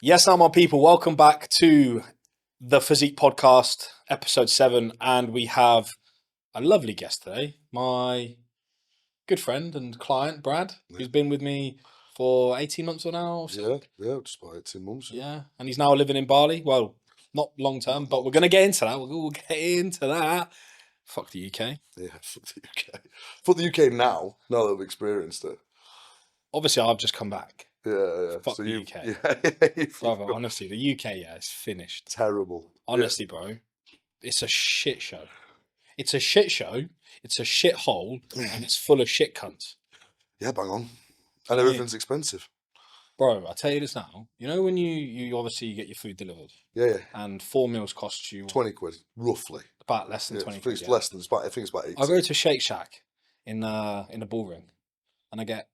Yes, now my people, welcome back to the Physique Podcast, episode 7, and we have a lovely guest today, my good friend and client, Brad, Yeah, who's been with me for 18 months or now or so. just about 18 months. Yeah, and he's now living in Bali. Well, not long term, Not but long we're going to get into that. We'll get into that. Fuck the UK. Yeah, for the UK. For the UK now that we've experienced it. Obviously, I've just come back. Yeah. Fuck So the you, UK. you've Brother, got honestly, the UK, yeah, it's finished. terrible. Honestly, bro, it's a shit show. It's a shit show. It's a shit hole, and it's full of shit cunts. Yeah, bang on. Do you And know what I mean? everything's expensive. Bro, I tell you this now. You know when you obviously get your food delivered, Yeah. and 4 meals costs you 20 quid, roughly. about less than Yeah, 20 I think quid. it's Yeah? less than, I think it's about 80. I go to Shake Shack in the ballroom, and I get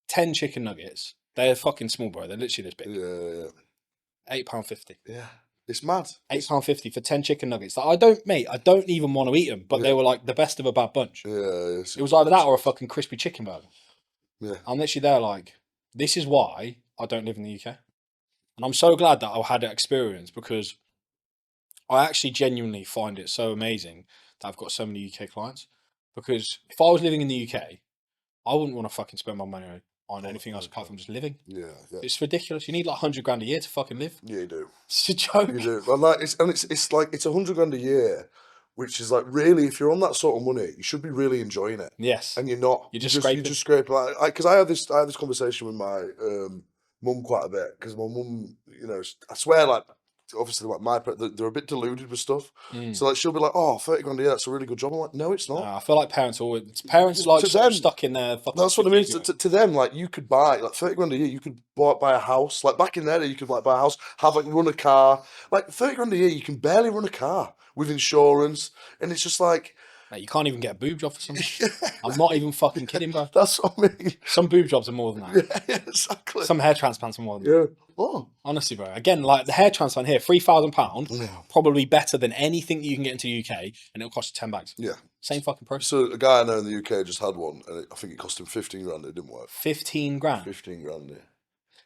10 chicken nuggets. They're fucking small, bro. They're literally this big. Yeah. £8.50. Yeah. It's mad. £8.50 for 10 chicken nuggets. Like, I don't even want to eat them, but they Yeah. were like the best of a bad bunch. Yeah. It was either that or a fucking crispy chicken burger. Yeah. I'm literally there like, this is why I don't live in the UK. And I'm so glad that I had that experience because I actually genuinely find it so amazing that I've got so many UK clients. Because if I was living in the UK, I wouldn't want to fucking spend my money on anything else apart from just living. Yeah. It's ridiculous. You need like 100 grand a year to fucking live. Yeah, you do. It's a joke. You do. And like it's like it's 100 grand a year, which is like really, if you're on that sort of money, you should be really enjoying it. Yes. And you're not. You're just scraping. You just scrape like because I had this conversation with my mum quite a bit because my mum, I swear like obviously like they're a bit deluded with stuff. So like she'll be like, oh, 30 grand a year, that's a really good job. I'm like, no, it's not. I feel like parents like To sort them, of stuck in their fucking. That's what I mean. anyway. To them, like you could buy like 30 grand a year, you could buy a house. Like back in there, you could like buy a house, have like run a car. Like 30 grand a year, you can barely run a car with insurance, and it's just like Mate, you can't even get a boob job for something. I'm not even fucking kidding, bro. that's what I mean. Some boob jobs are more than that. Yeah, exactly. Some hair transplants are more than that. Yeah. Oh. Honestly, bro. Again, like the hair transplant here, £3,000, Yeah. probably better than anything that you can get into the UK, and it'll cost you 10 bags. Yeah. Same fucking process. So a guy I know in the UK just had one, and I think it cost him 15 grand. It didn't work. 15 grand. 15 grand. Yeah.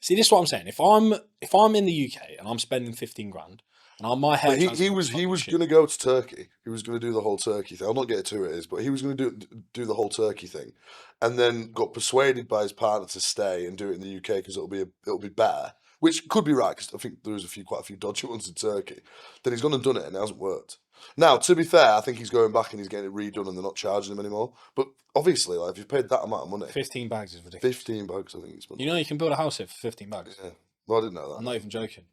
See, this is what I'm saying. If I'm in the UK and I'm spending 15 grand, and on my hair, But he was going to go to Turkey. He was going to do the whole Turkey thing. I'll not get to who it is, but he was going to do the whole Turkey thing, and then got persuaded by his partner to stay and do it in the UK because it'll be better, which could be right because I think there's quite a few dodgy ones in Turkey. Then he's gone and done it and it hasn't worked. Now, to be fair, I think he's going back and he's getting it redone and they're not charging him anymore. But obviously, like if you've paid that amount of money, 15 bags is ridiculous. 15 bucks, I think it's. You know, you can build a house here for 15 bags. Yeah. Well, I didn't know that. I'm not even joking.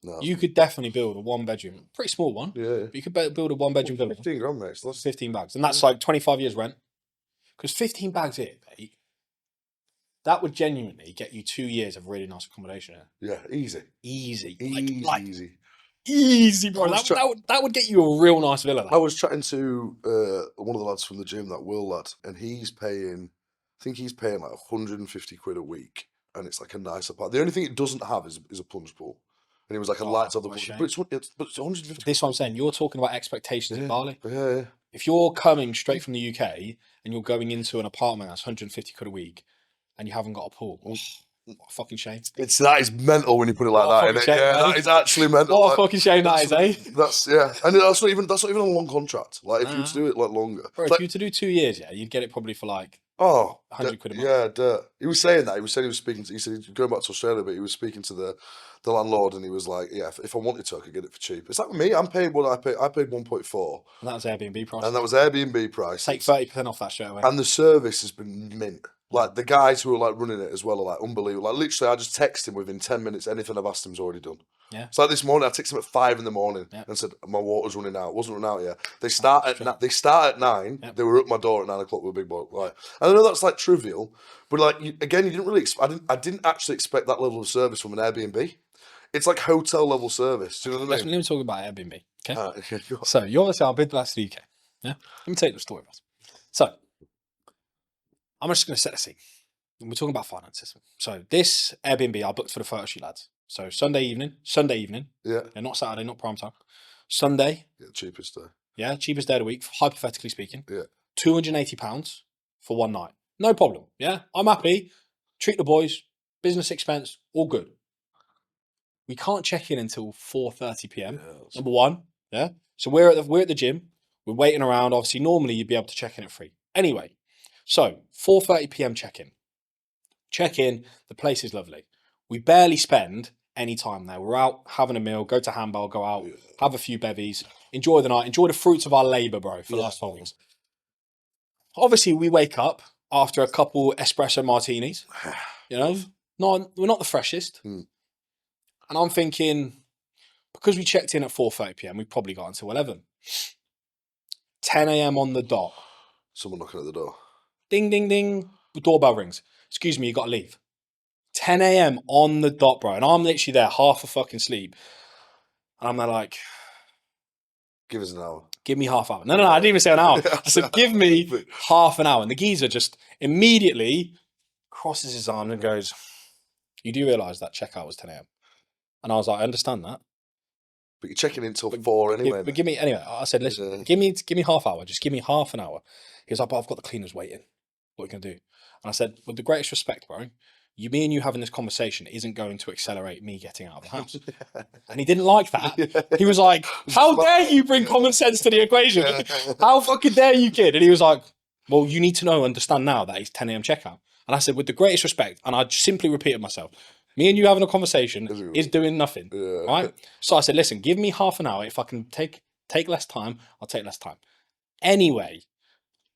No. You could definitely build a 1-bedroom, pretty small one. Yeah. But you could build a 1-bedroom villa. 15 grand, mate. So that's 15 bags. And that's like 25 years rent. Because 15 bags here, mate, that would genuinely get you 2 years of really nice accommodation here. yeah, easy. Easy. Easy. Easy, bro. I was That would get you a real nice villa. I was chatting to one of the lads from the gym, that Will lad, and he's paying, I think he's paying like 150 quid a week, and it's like a nice apartment. The only thing it doesn't have is a plunge pool, and it was like a lights out the what a pool, shame. but it's 150. This is what I'm saying. You're talking about expectations in Bali. Yeah. If you're coming straight from the UK and you're going into an apartment that's 150 quid a week and you haven't got a pool, what a fucking shame. That is mental when you put it like What a that. fucking shame, Yeah, man. that is actually mental. What a fucking shame that is, eh? That's and that's not even a long contract. Like if you were to do it like longer, Bro, like, if you were to do 2 years, yeah, you'd get it probably for like 100 quid a month. Yeah, dirt. He was saying that. He said he was going back to Australia, but he was speaking to the landlord, and he was like, "Yeah, if I wanted to, I could get it for cheap." It's like me. I'm paying what I paid. I paid 1.4, And that was Airbnb price. and that was Airbnb price. Take 30% off that straight away. And the service has been mint. Like the guys who are like running it as well are like unbelievable. Like literally, I just text him within 10 minutes. Anything I've asked him's already done. Yeah. It's like this morning. I texted him at 5 in the morning Yeah. and said my water's running out. It wasn't running out yet. They start at 9. Yep. They were at my door at 9 o'clock with a big boy. Like, I know that's like trivial, but like you didn't really. I didn't actually expect that level of service from an Airbnb. It's like hotel level service. Do you know what I mean? Let me talk about Airbnb. Okay. Okay, go on. So you obviously are bid that's the UK. Yeah. Let me tell you the story about it. So I'm just going to set the scene. We're talking about finances. So this Airbnb I booked for the photo shoot lads. So Sunday evening, Yeah, not Saturday, not prime time. Sunday, cheapest day. yeah, cheapest day of the week, hypothetically speaking. Yeah. £280 for one night. No problem. Yeah, I'm happy. Treat the boys, business expense, all good. We can't check in until 4:30 p.m. Yeah, that's- Number one, yeah. So we're at the gym. We're waiting around. Obviously, normally you'd be able to check in at 3. Anyway, so 4:30 p.m. check in. Check in. The place is lovely. We barely spend any time there. We're out having a meal, go to handball, go out, Yeah. have a few bevies, enjoy the night, enjoy the fruits of our labour, bro, for the Yeah. last 12 weeks. Obviously, we wake up after a couple espresso martinis. You know, we're not the freshest. Mm. And I'm thinking, because we checked in at 4:30 p.m., we probably got until 11. 10 a.m. on the dot. Someone knocking at the door. Ding, ding, ding. The doorbell rings. Excuse me, you got to leave. 10 a.m. on the dot, bro. And I'm literally there, half a fucking sleep. And I'm there like, Give us an hour. give me half hour. No, I didn't even say an hour. I said, give me half an hour. And the geezer just immediately crosses his arm and goes, you do realise that checkout was 10 a.m.? And I was like, I understand that. But you're checking in till 4 anyway. But give me, anyway, I said, listen, give me half hour. Just give me half an hour. He was like, but I've got the cleaners waiting. What are you going to do? And I said, with the greatest respect, bro, me and you having this conversation isn't going to accelerate me getting out of the house. And he didn't like that. He was like, how dare you bring common sense to the equation? How fucking dare you, kid? And he was like, well, you need to understand now that it's 10 a.m. checkout. And I said, with the greatest respect, and I simply repeated myself, me and you having a conversation is doing nothing, right? So I said, listen, give me half an hour. If I can take less time, I'll take less time. Anyway,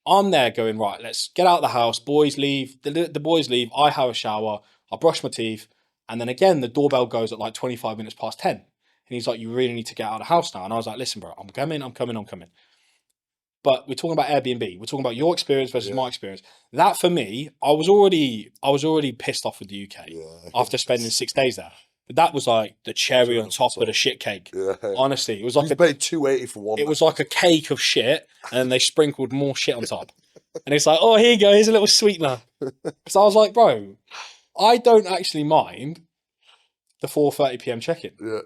I'm there going, right, let's get out of the house. Boys leave. The boys leave. I have a shower. I brush my teeth. And then again, the doorbell goes at like 25 minutes past 10. And he's like, you really need to get out of the house now. And I was like, listen, bro, I'm coming. But we're talking about Airbnb. We're talking about your experience versus my experience. That for me, I was already pissed off with the UK after spending 6 days there. But that was like the cherry on top of the shit cake. Yeah. Honestly, it was like paid $280 for one. It was like a cake of shit, and then they sprinkled more shit on top. And it's like, oh, here you go, here's a little sweetener. So I was like, bro, I don't actually mind the 4:30 p.m. check-in. Yeah.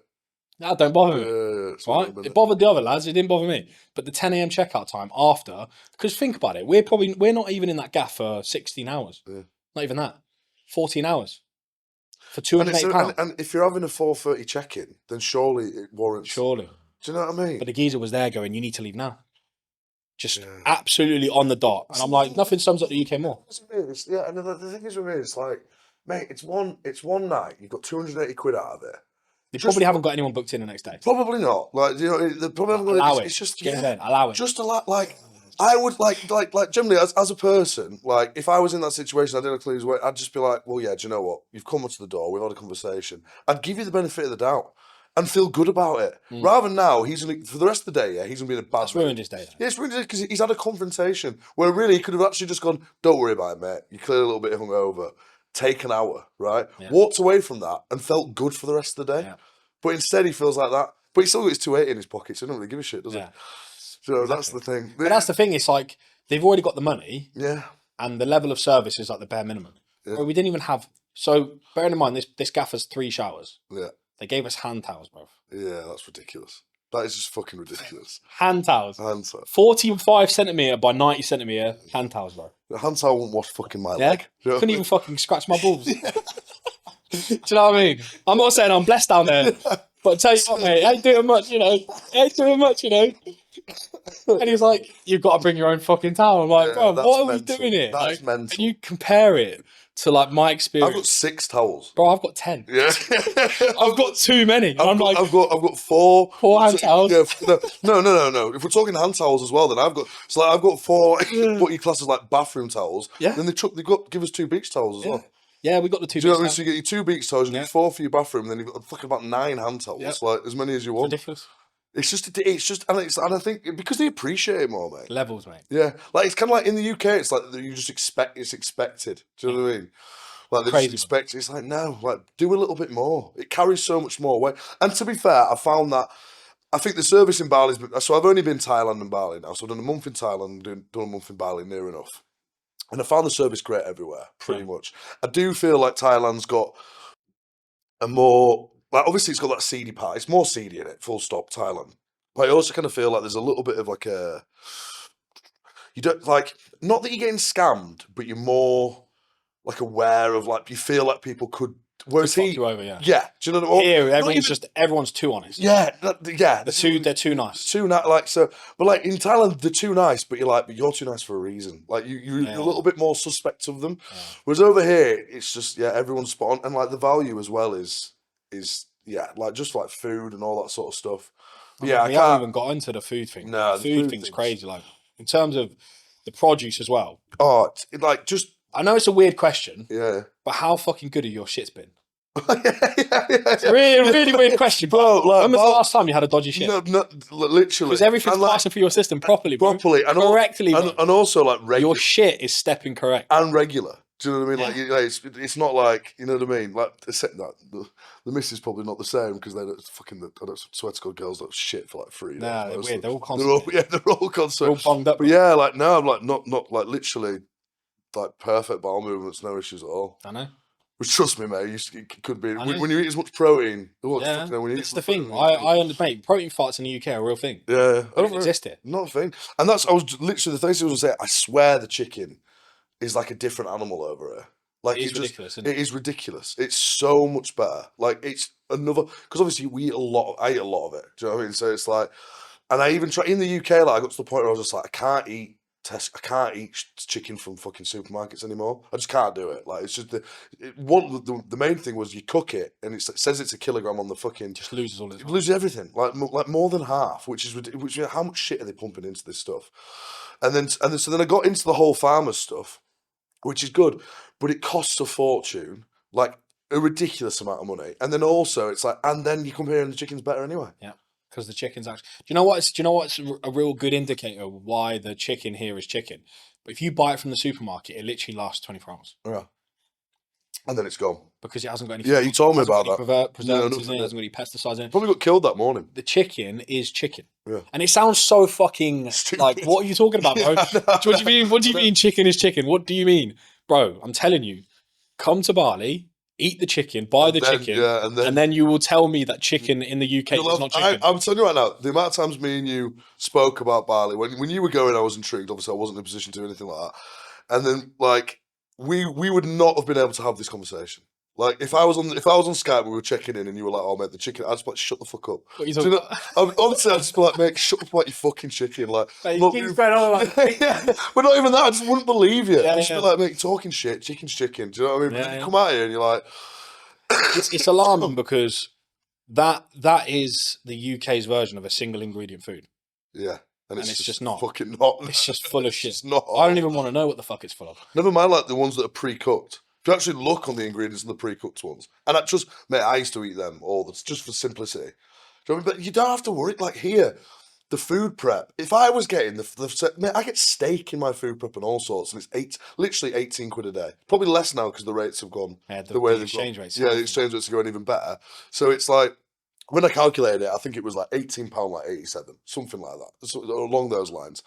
That don't bother me. Right? It bothered the other lads, it didn't bother me. But the 10 a.m. checkout time after, because think about it, we're not even in that gaff for 16 hours. Yeah. Not even that. 14 hours. For £280. And if you're having a 4:30 check-in, then surely it warrants. Surely. Do you know what I mean? But the geezer was there going, you need to leave now. Just absolutely on the dot. And I'm like, nothing sums up the UK more. Yeah, and the thing is with me, it's like, mate, it's one night, you've got 280 quid out of it. They probably haven't got anyone booked in the next day. Probably not. Like, you know, they probably haven't got allow it. It's just allow it. Just a lot, like I would like generally as a person, like if I was in that situation, I didn't clean his way, I'd just be like, well, yeah, do you know what? You've come up to the door, we've had a conversation. I'd give you the benefit of the doubt and feel good about it. Rather than now, he's gonna for the rest of the day, he's gonna be in a bad. That's ruined his day. Then. Yeah, it's ruined because he's had a confrontation where really he could have actually just gone, don't worry about it, mate. You're clearly a little bit hungover. Take an hour, right? Yeah. Walked away from that and felt good for the rest of the day. Yeah. But instead, he feels like that. But he's still got his 280 in his pocket, so he doesn't really give a shit, does he? So that's the thing. But that's the thing. It's like they've already got the money. Yeah. And the level of service is like the bare minimum. Yeah. Bro, we didn't even have. So bearing in mind, this gaff has 3 showers. Yeah. They gave us hand towels, bro. Yeah, that's ridiculous. That is just fucking ridiculous. Hand towels. Hand towels. 45 centimetre by 90 centimetre hand towels, bro. The hand towel won't wash fucking my leg. Couldn't even fucking scratch my balls. Do you know what I mean? I'm not saying I'm blessed down there, but I tell you what, mate, ain't doing much, you know. And he was like, "You've got to bring your own fucking towel." I'm like, bro, what are we doing here? That's mental. Can you compare it to like my experience? I've got 6 towels, bro. I've got 10. Yeah, I've got too many. I've got 4 hand towels. Yeah, no. If we're talking hand towels as well, then I've got 4 what you class as like bathroom towels. Yeah. Then they give us 2 beach towels as well. Yeah, we got the 2 beach towels. So you get your 2 beach towels, you get 4 for your bathroom, and then you've got fucking about 9 hand towels, like as many as you want. Ridiculous. It's just, and I think because they appreciate it more, mate. Levels, mate. Yeah, like it's kind of like in the UK, it's like you just it's expected. Do you know what I mean? Like they just expect it. It's like no, like do a little bit more. It carries so much more weight. And to be fair, I found that I think the service in Bali's. So I've only been Thailand and Bali now. So I've done a month in Thailand, done a month in Bali, near enough. And I found the service great everywhere, pretty much. I do feel like Thailand's got a more, like obviously it's got that seedy part. It's more seedy in it, full stop, Thailand. But I also kind of feel like there's a little bit of like you don't like, not that you're getting scammed, but you're more like aware of like, you feel like people could Whereas fuck you over, yeah. yeah, do you know what I mean? Here, Not even- everyone's too honest. yeah, yeah. They're too nice. Too nice, like so. But like in Thailand, they're too nice. But you're like, but you're too nice for a reason. Like you're a little bit more suspect of them. Yeah. Whereas over here, it's just everyone's spot on, and like the value as well is like just like food and all that sort of stuff. But I haven't even got into the food thing. No, the the food food thing's thing's- crazy. Like in terms of the produce as well. Oh, like just I know it's a weird question, yeah. but how fucking good have your shits been? It's Really weird question, bro. Like, when was the last time you had a dodgy shit? No, literally, Because everything's and, like, passing through your system properly, bro. properly and correctly, bro. and also like regular Your shit is stepping correct. and regular. Do you know what I mean? Yeah. Like, it's not like, you know what I mean. Like, except that the miss is probably not the same because they don't fucking. I don't swear to God, girls don't shit for like 3 days. Nah, they're weird. They're all They're all, constant. they're all constant. They're all bunged up. But yeah, like no, I'm like not like literally like perfect bowel movements, no issues at all. I know. Which trust me, mate, it could be I know. when you eat as much protein. Oh, Yeah, fucking hell, when you eat it's as the much thing. protein, Mate, protein farts in the UK are a real thing. Yeah, They don't exist here. not a thing. And that's I was literally the thing I was gonna say. I swear the chicken is like a different animal over here. Like It is ridiculous, isn't it is ridiculous. It's so much better. Like it's another because obviously we eat a lot. I eat a lot of it. Do you know what I mean? So it's like, and I even try in the UK. Like I got to the point where I was just like, I can't eat chicken from fucking supermarkets anymore. I just can't do it. Like it's just the main thing was you cook it and it says it's a kilogram on the fucking. Just loses all its. It loses everything. Like more than half, which is how much shit are they pumping into this stuff? And then so then I got into the whole farmer stuff, which is good, but it costs a fortune, like a ridiculous amount of money. And then also it's like, and then you come here and the chicken's better anyway. Yeah, because the chicken's actually. Do you know what? Do you know what's a real good indicator of why the chicken here is chicken? But if you buy it from the supermarket, it literally lasts 24 hours. Yeah. And then it's gone. Because it hasn't got any. Yeah, you told me about that. Preservatives in it, it hasn't got any pesticides in it. Probably got killed that morning. The chicken is chicken. Yeah. And it sounds so fucking Stupid. like, what are you talking about, bro? Yeah, What do you mean? What do you mean chicken is chicken? What do you mean? Bro, I'm telling you, come to Bali, eat the chicken, buy the chicken, yeah, and then you will tell me that chicken in the UK is not chicken. I'm telling you right now, the amount of times me and you spoke about Bali, when you were going, I was intrigued. Obviously, I wasn't in a position to do anything like that. And then, like, we would not have been able to have this conversation. Like, if I was on Skype, we were checking in, and you were like, "Oh, mate, the chicken," I'd just be like, "Shut the fuck up." What are you Do talking you know, honestly, I'd just be like, "Mate, shut up about your fucking chicken." Like, Like, look, you keep going on like, yeah, but not even that. I just wouldn't believe you. Yeah, I'd just yeah. be like, "Mate, you're talking shit. Chicken's chicken." Do you know what I mean? Yeah, But you yeah. come out here and you're like, it's alarming because that is the UK's version of a single ingredient food. yeah, And it's just not. fucking not. It's just full of shit. It's not. I don't even want to know what the fuck it's full of. Never mind, like the ones that are pre-cooked. If you actually look on the ingredients in the pre-cooked ones, and mate, I used to eat them all. That's just for simplicity. Do you know what I mean? But you don't have to worry. Like here, the food prep. If I was getting mate, I get steak in my food prep and all sorts, and it's literally 18 quid a day. Probably less now because the rates have gone Yeah, the way the they've exchange gone. rates. Yeah, the exchange rates are going even better. So it's like when I calculated it, I think it was like £18, like 87, something like that, so, along those lines.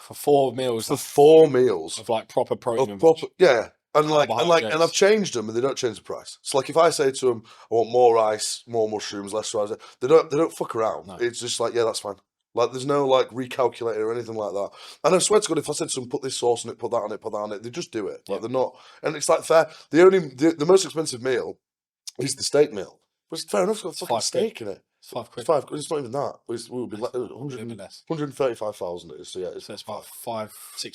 For 4 meals For 4 meals of like proper protein. of proper, yeah. And Carbohydrates. and I've changed them, and they don't change the price. So like, if I say to them, I want more rice, more mushrooms, less rice, they don't fuck around. No. It's just like, yeah, that's fine. Like, there's no like recalculator or anything like that. And I swear to God, if I said to them, put this sauce on it, put that on it, put that on it, they just do it. Like, they're not, and it's like fair. The most expensive meal is the steak meal, but it's fair enough. It's got fucking £5 steak in it. It's 5 quid. It's 5 quid. It's not even that. It would be like It'll be less. 135,000. It is. So yeah, So it's about £5-6.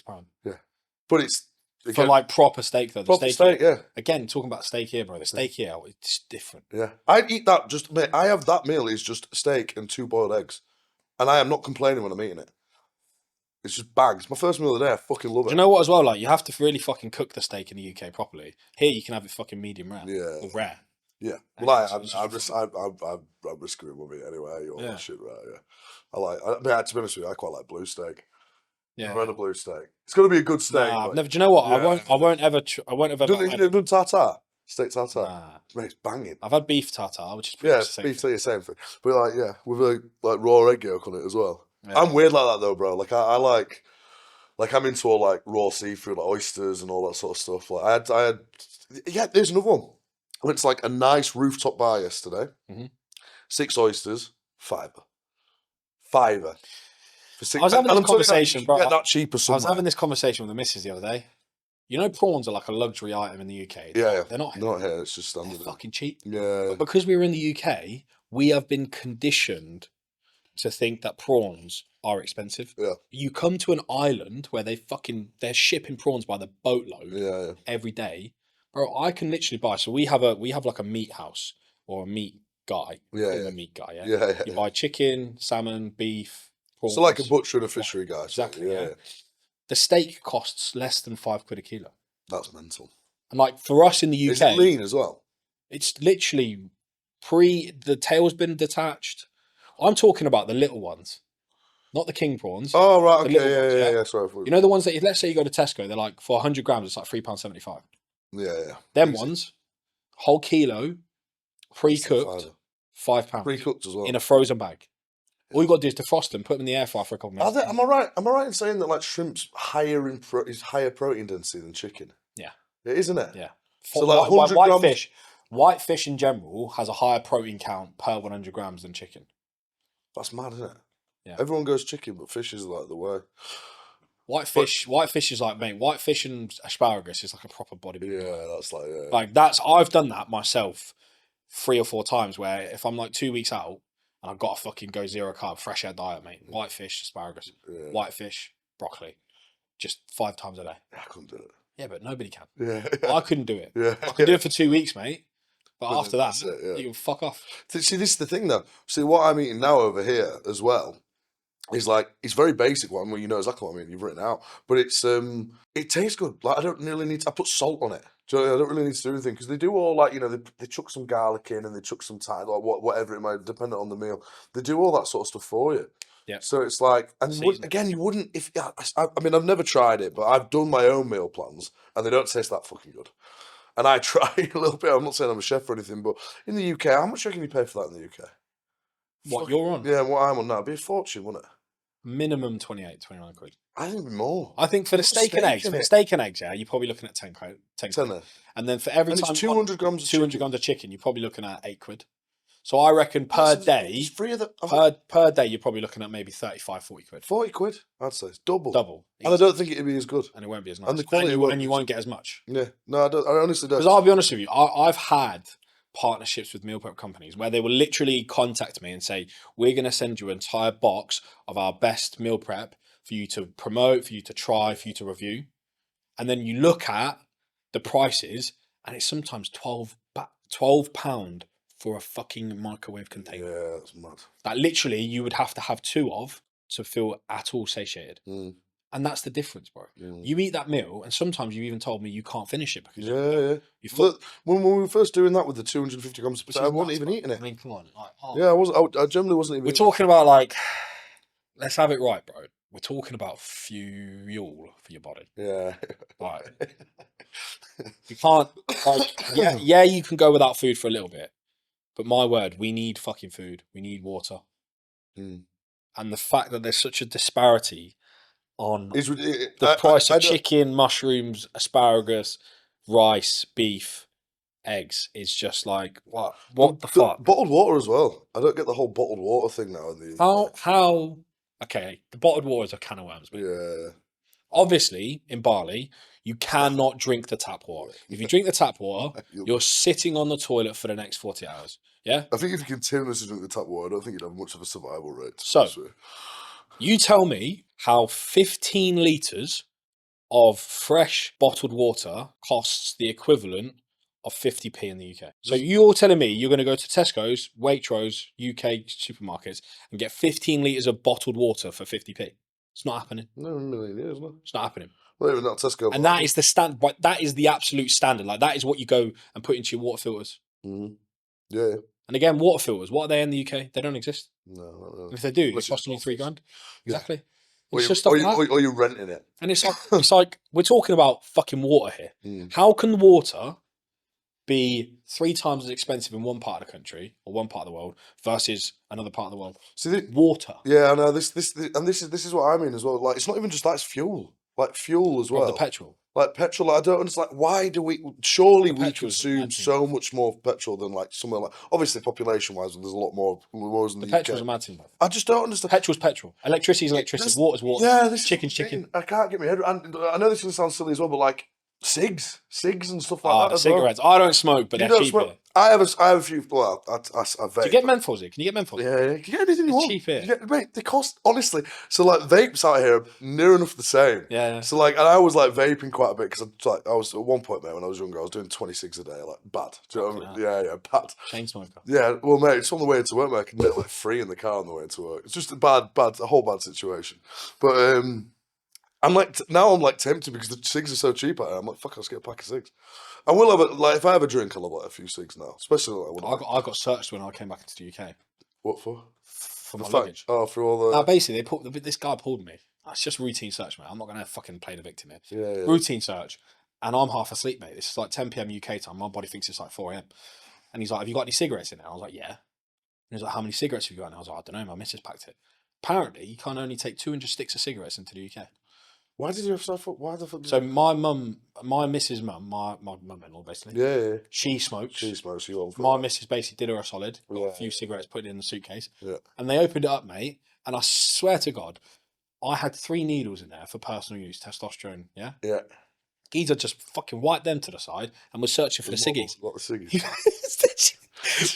but it's For again, like proper steak though. The proper steak. Yeah. Again, talking about steak here, bro. The steak here, it's different. Yeah, I'd eat that. Just mate, I have that meal is just steak and 2 boiled eggs, and I am not complaining when I'm eating it. It's just bags. My first meal of the day. I fucking love it. Do you know what as well? Like, you have to really fucking cook the steak in the UK properly. Here, you can have it fucking medium rare. Yeah. Or rare. Yeah, And well, it's just I'm risking it with it anyway. All Yeah. that shit, right? Yeah, to be honest with you, I quite like blue steak. Yeah. I've had a blue steak. It's got to be a good steak. Nah, I've like- never. Do you know what? Yeah. I won't ever. You've done tartare, steak tartare. Nah. Mate, it's banging. I've had beef tartare, which is pretty Yeah, much the same beef thing. tea, same thing. But like, yeah, with a like raw egg yolk on it as well. Yeah. I'm weird like that though, bro. Like I like I'm into all like raw seafood, like oysters and all that sort of stuff. Like I had, yeah. There's another one. I went to like a nice rooftop bar yesterday. Mhm. 6 oysters, £5. £5. For 6. I was having and this I'm talking conversation, you bro. can get that cheaper I somewhere. was having this conversation with the missus the other day. You know, prawns are like a luxury item in the UK. Yeah, They're not here. Not here. It's just They're standard. fucking cheap. Yeah. But because we were in the UK, we have been conditioned to think that prawns are expensive. Yeah. You come to an island where they're shipping prawns by the boatload Yeah. every day. Bro, I can literally buy. So we have like a meat house or a meat guy. Yeah. Call him a meat guy. Yeah. Yeah. You buy chicken, salmon, beef, prawns. So like a butcher and a fishery guy. Exactly. Yeah. The steak costs less than £5 a kilo. That's mental. And like for us in the UK, Is it lean as well? it's literally the tail's been detached. I'm talking about the little ones, not the king prawns. Oh right, The okay, little yeah, ones, yeah. Sorry, You know the ones that, let's say you go to Tesco, they're like for 100 grams, it's like £3.75. yeah. Them Easy. ones, whole kilo, pre-cooked, £5 Pre-cooked as well. in a frozen bag. All you got to do is defrost them, put them in the air fryer for a couple of minutes. Am I right? Am I right in saying that like shrimp's is higher protein density than chicken? Yeah, it is, isn't it? Yeah. So like 100 grams. White fish in general has a higher protein count per 100 grams than chicken. That's mad, isn't it? Yeah. Everyone goes chicken, but fish is like the way. White fish is like, mate, white fish and asparagus is like a proper bodybuilder. Yeah, that's like, yeah. Like I've done that myself 3 or 4 times where if I'm like 2 weeks out and I've got to fucking go 0 carb, fresh air diet, mate. White fish, asparagus, white fish, broccoli, just 5 times a day. I couldn't do it. Yeah, but nobody can. Yeah. I couldn't do it. Yeah. I could do it for 2 weeks, mate. But after that, it, you can fuck off. See, this is the thing though. See, what I'm eating now over here as well is like, it's very basic one where you know exactly what I mean, you've written out. But it's it tastes good. Like I don't really need to, I put salt on it. Do you know, I don't really need to do anything because they do all like, you know, they chuck some garlic in and they chuck some thyme or whatever it might, depending on the meal. They do all that sort of stuff for you. Yeah. So it's like, and you wouldn't, if I mean, I've never tried it, but I've done my own meal plans and they don't taste that fucking good. And I try a little bit. I'm not saying I'm a chef or anything, but in the UK, how much reckon you pay for that in the UK? What you're on? Yeah, what I'm on now. It'd be a fortune, wouldn't it? Minimum 28, 29 quid. I think it'd be more. I think for the steak and eggs, yeah, you're probably looking at 10 quid. 10 quid. And then for every time it's 200 grams of 200 grams of chicken, you're probably looking at 8 quid. So I reckon per day, per day, you're probably looking at maybe 35, 40 quid. 40 quid, I'd say. It's double. Double. And I don't think it'd be as good. And it won't be as nice. And the quality and you won't get as much. Yeah. No, I honestly don't. Because I'll be honest with you, I've had partnerships with meal prep companies where they will literally contact me and say, we're going to send you an entire box of our best meal prep for you to promote, for you to try, for you to review. And then you look at the prices and it's sometimes £12 for a fucking microwave container. Yeah, that's mad. Like literally you would have to have 2 of to feel at all satiated. And that's the difference, bro. You eat that meal, and sometimes you even told me you can't finish it because Look, when we were first doing that with the 250 grams of potato, I wasn't even eating it. I mean, come on. Yeah, I generally wasn't even. We're talking about like, let's have it right, bro. We're talking about fuel for your body. Yeah. Like, you can't, like, yeah, you can go without food for a little bit, but my word, we need fucking food. We need water. And the fact that there's such a disparity on the price of chicken, mushrooms, asparagus, rice, beef, eggs is just like, what the fuck? Bottled water as well. I don't get the whole bottled water thing now. How? Okay, the bottled water is a can of worms. Mate. Yeah. Obviously, in Bali, you cannot drink the tap water. If you drink the tap water, you're sitting on the toilet for the next 40 hours. Yeah? I think if you continuously drink the tap water, I don't think you'd have much of a survival rate. So, you tell me how 15 litres of fresh bottled water costs the equivalent of 50p in the UK. So you're telling me you're going to go to Tesco's, Waitrose, UK supermarkets and get 15 litres of bottled water for 50p? It's not happening. No, in a million years, no. It's not happening. Not even that Tesco. And that is the stand. But that is the absolute standard. Like that is what you go and put into your water filters. Yeah. And again, water filters. What are they in the UK? They don't exist. No, not really. And if they do, it's costing you $3,000. Exactly. Or you're renting it. And it's like we're talking about fucking water here. How can water be 3 times as expensive in one part of the country or one part of the world versus another part of the world? Water. Yeah, I know this is what I mean as well. Like it's not even just that; it's fuel. Like fuel as well. The petrol. Like petrol. Like, I don't understand. Like, why do we? Surely we consume so much more petrol than like somewhere like. Obviously, population-wise, there's a lot more in the petrol's UK. a mad thing. I just don't understand. Petrol's petrol. Electricity is electricity. Water's water. Yeah, this chicken's chicken. I can't get my head. And I know this is gonna sound silly as well, but like cigs and stuff like that The as well. cigarettes. I don't smoke, but You they're don't cheap smoke? here. I have a few. Well, I vape. Do you get menthols here? Can you get menthols? Yeah, you can get anything you It's want. cheap here. You get, mate, they cost, honestly. So, like, vapes out here are near enough the same. Yeah. So, like, and I was, like, vaping quite a bit because, I was, at one point, mate, when I was younger, I was doing 26 a day, like, bad. Do you know what I mean? Yeah, bad. Chain smoker. Yeah, well, mate, it's on the way to work, mate. I can get, like, 3 in the car on the way to work. It's just a whole bad situation. But, I'm like, now I'm like tempted because the cigs are so cheap out here. I'm like, fuck, I'll just get a pack of cigs. I will have if I have a drink, I'll have like a few cigs now. Especially like when I got searched when I came back into the UK. What for? For my fact, luggage. Oh, for all the. Basically, this guy pulled me. That's just routine search, mate. I'm not going to fucking play the victim here. Yeah. Routine search. And I'm half asleep, mate. This is like 10 p.m. UK time. My body thinks it's like 4 a.m. And he's like, have you got any cigarettes in there? I was like, yeah. And he's like, how many cigarettes have you got? And I was like, I don't know. My missus packed it. Apparently, you can't only take 200 sticks of cigarettes into the UK. Why did you have so? Why the fuck? So my missus' mum, my mum-in-law basically. Yeah. She smokes. She smokes. You want? My missus basically did her a solid. Got a few cigarettes, put it in the suitcase. Yeah. And they opened it up, mate. And I swear to God, I had 3 needles in there for personal use, testosterone. Yeah. Yeah. Geezer just fucking wiped them to the side and was searching for the ciggies. What the ciggies?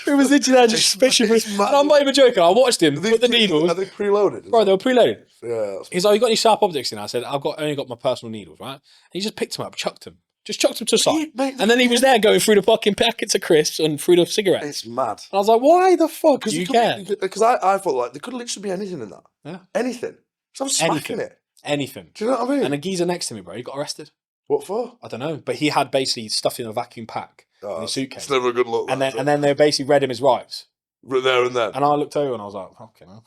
He was literally there just fishing for. And I'm not even joking. I watched him put the needles. Are they preloaded? Bro, they were preloaded. Yeah. He's like, you got any sharp objects in? I said, only got my personal needles, right? And he just picked them up, chucked them. Just chucked them to the side. And then he was there going through the fucking packets of crisps and through the cigarettes. It's mad. And I was like, why the fuck do you care? Because I thought like there could literally be anything in that. Yeah. Anything. So I'm smacking it. Anything. Do you know what I mean? And a geezer next to me, bro, he got arrested. What for? I don't know. But he had basically stuff in a vacuum pack in his suitcase. It's never a good look. And then they basically read him his rights. Right there and then. And I looked over and I was like, fucking hell.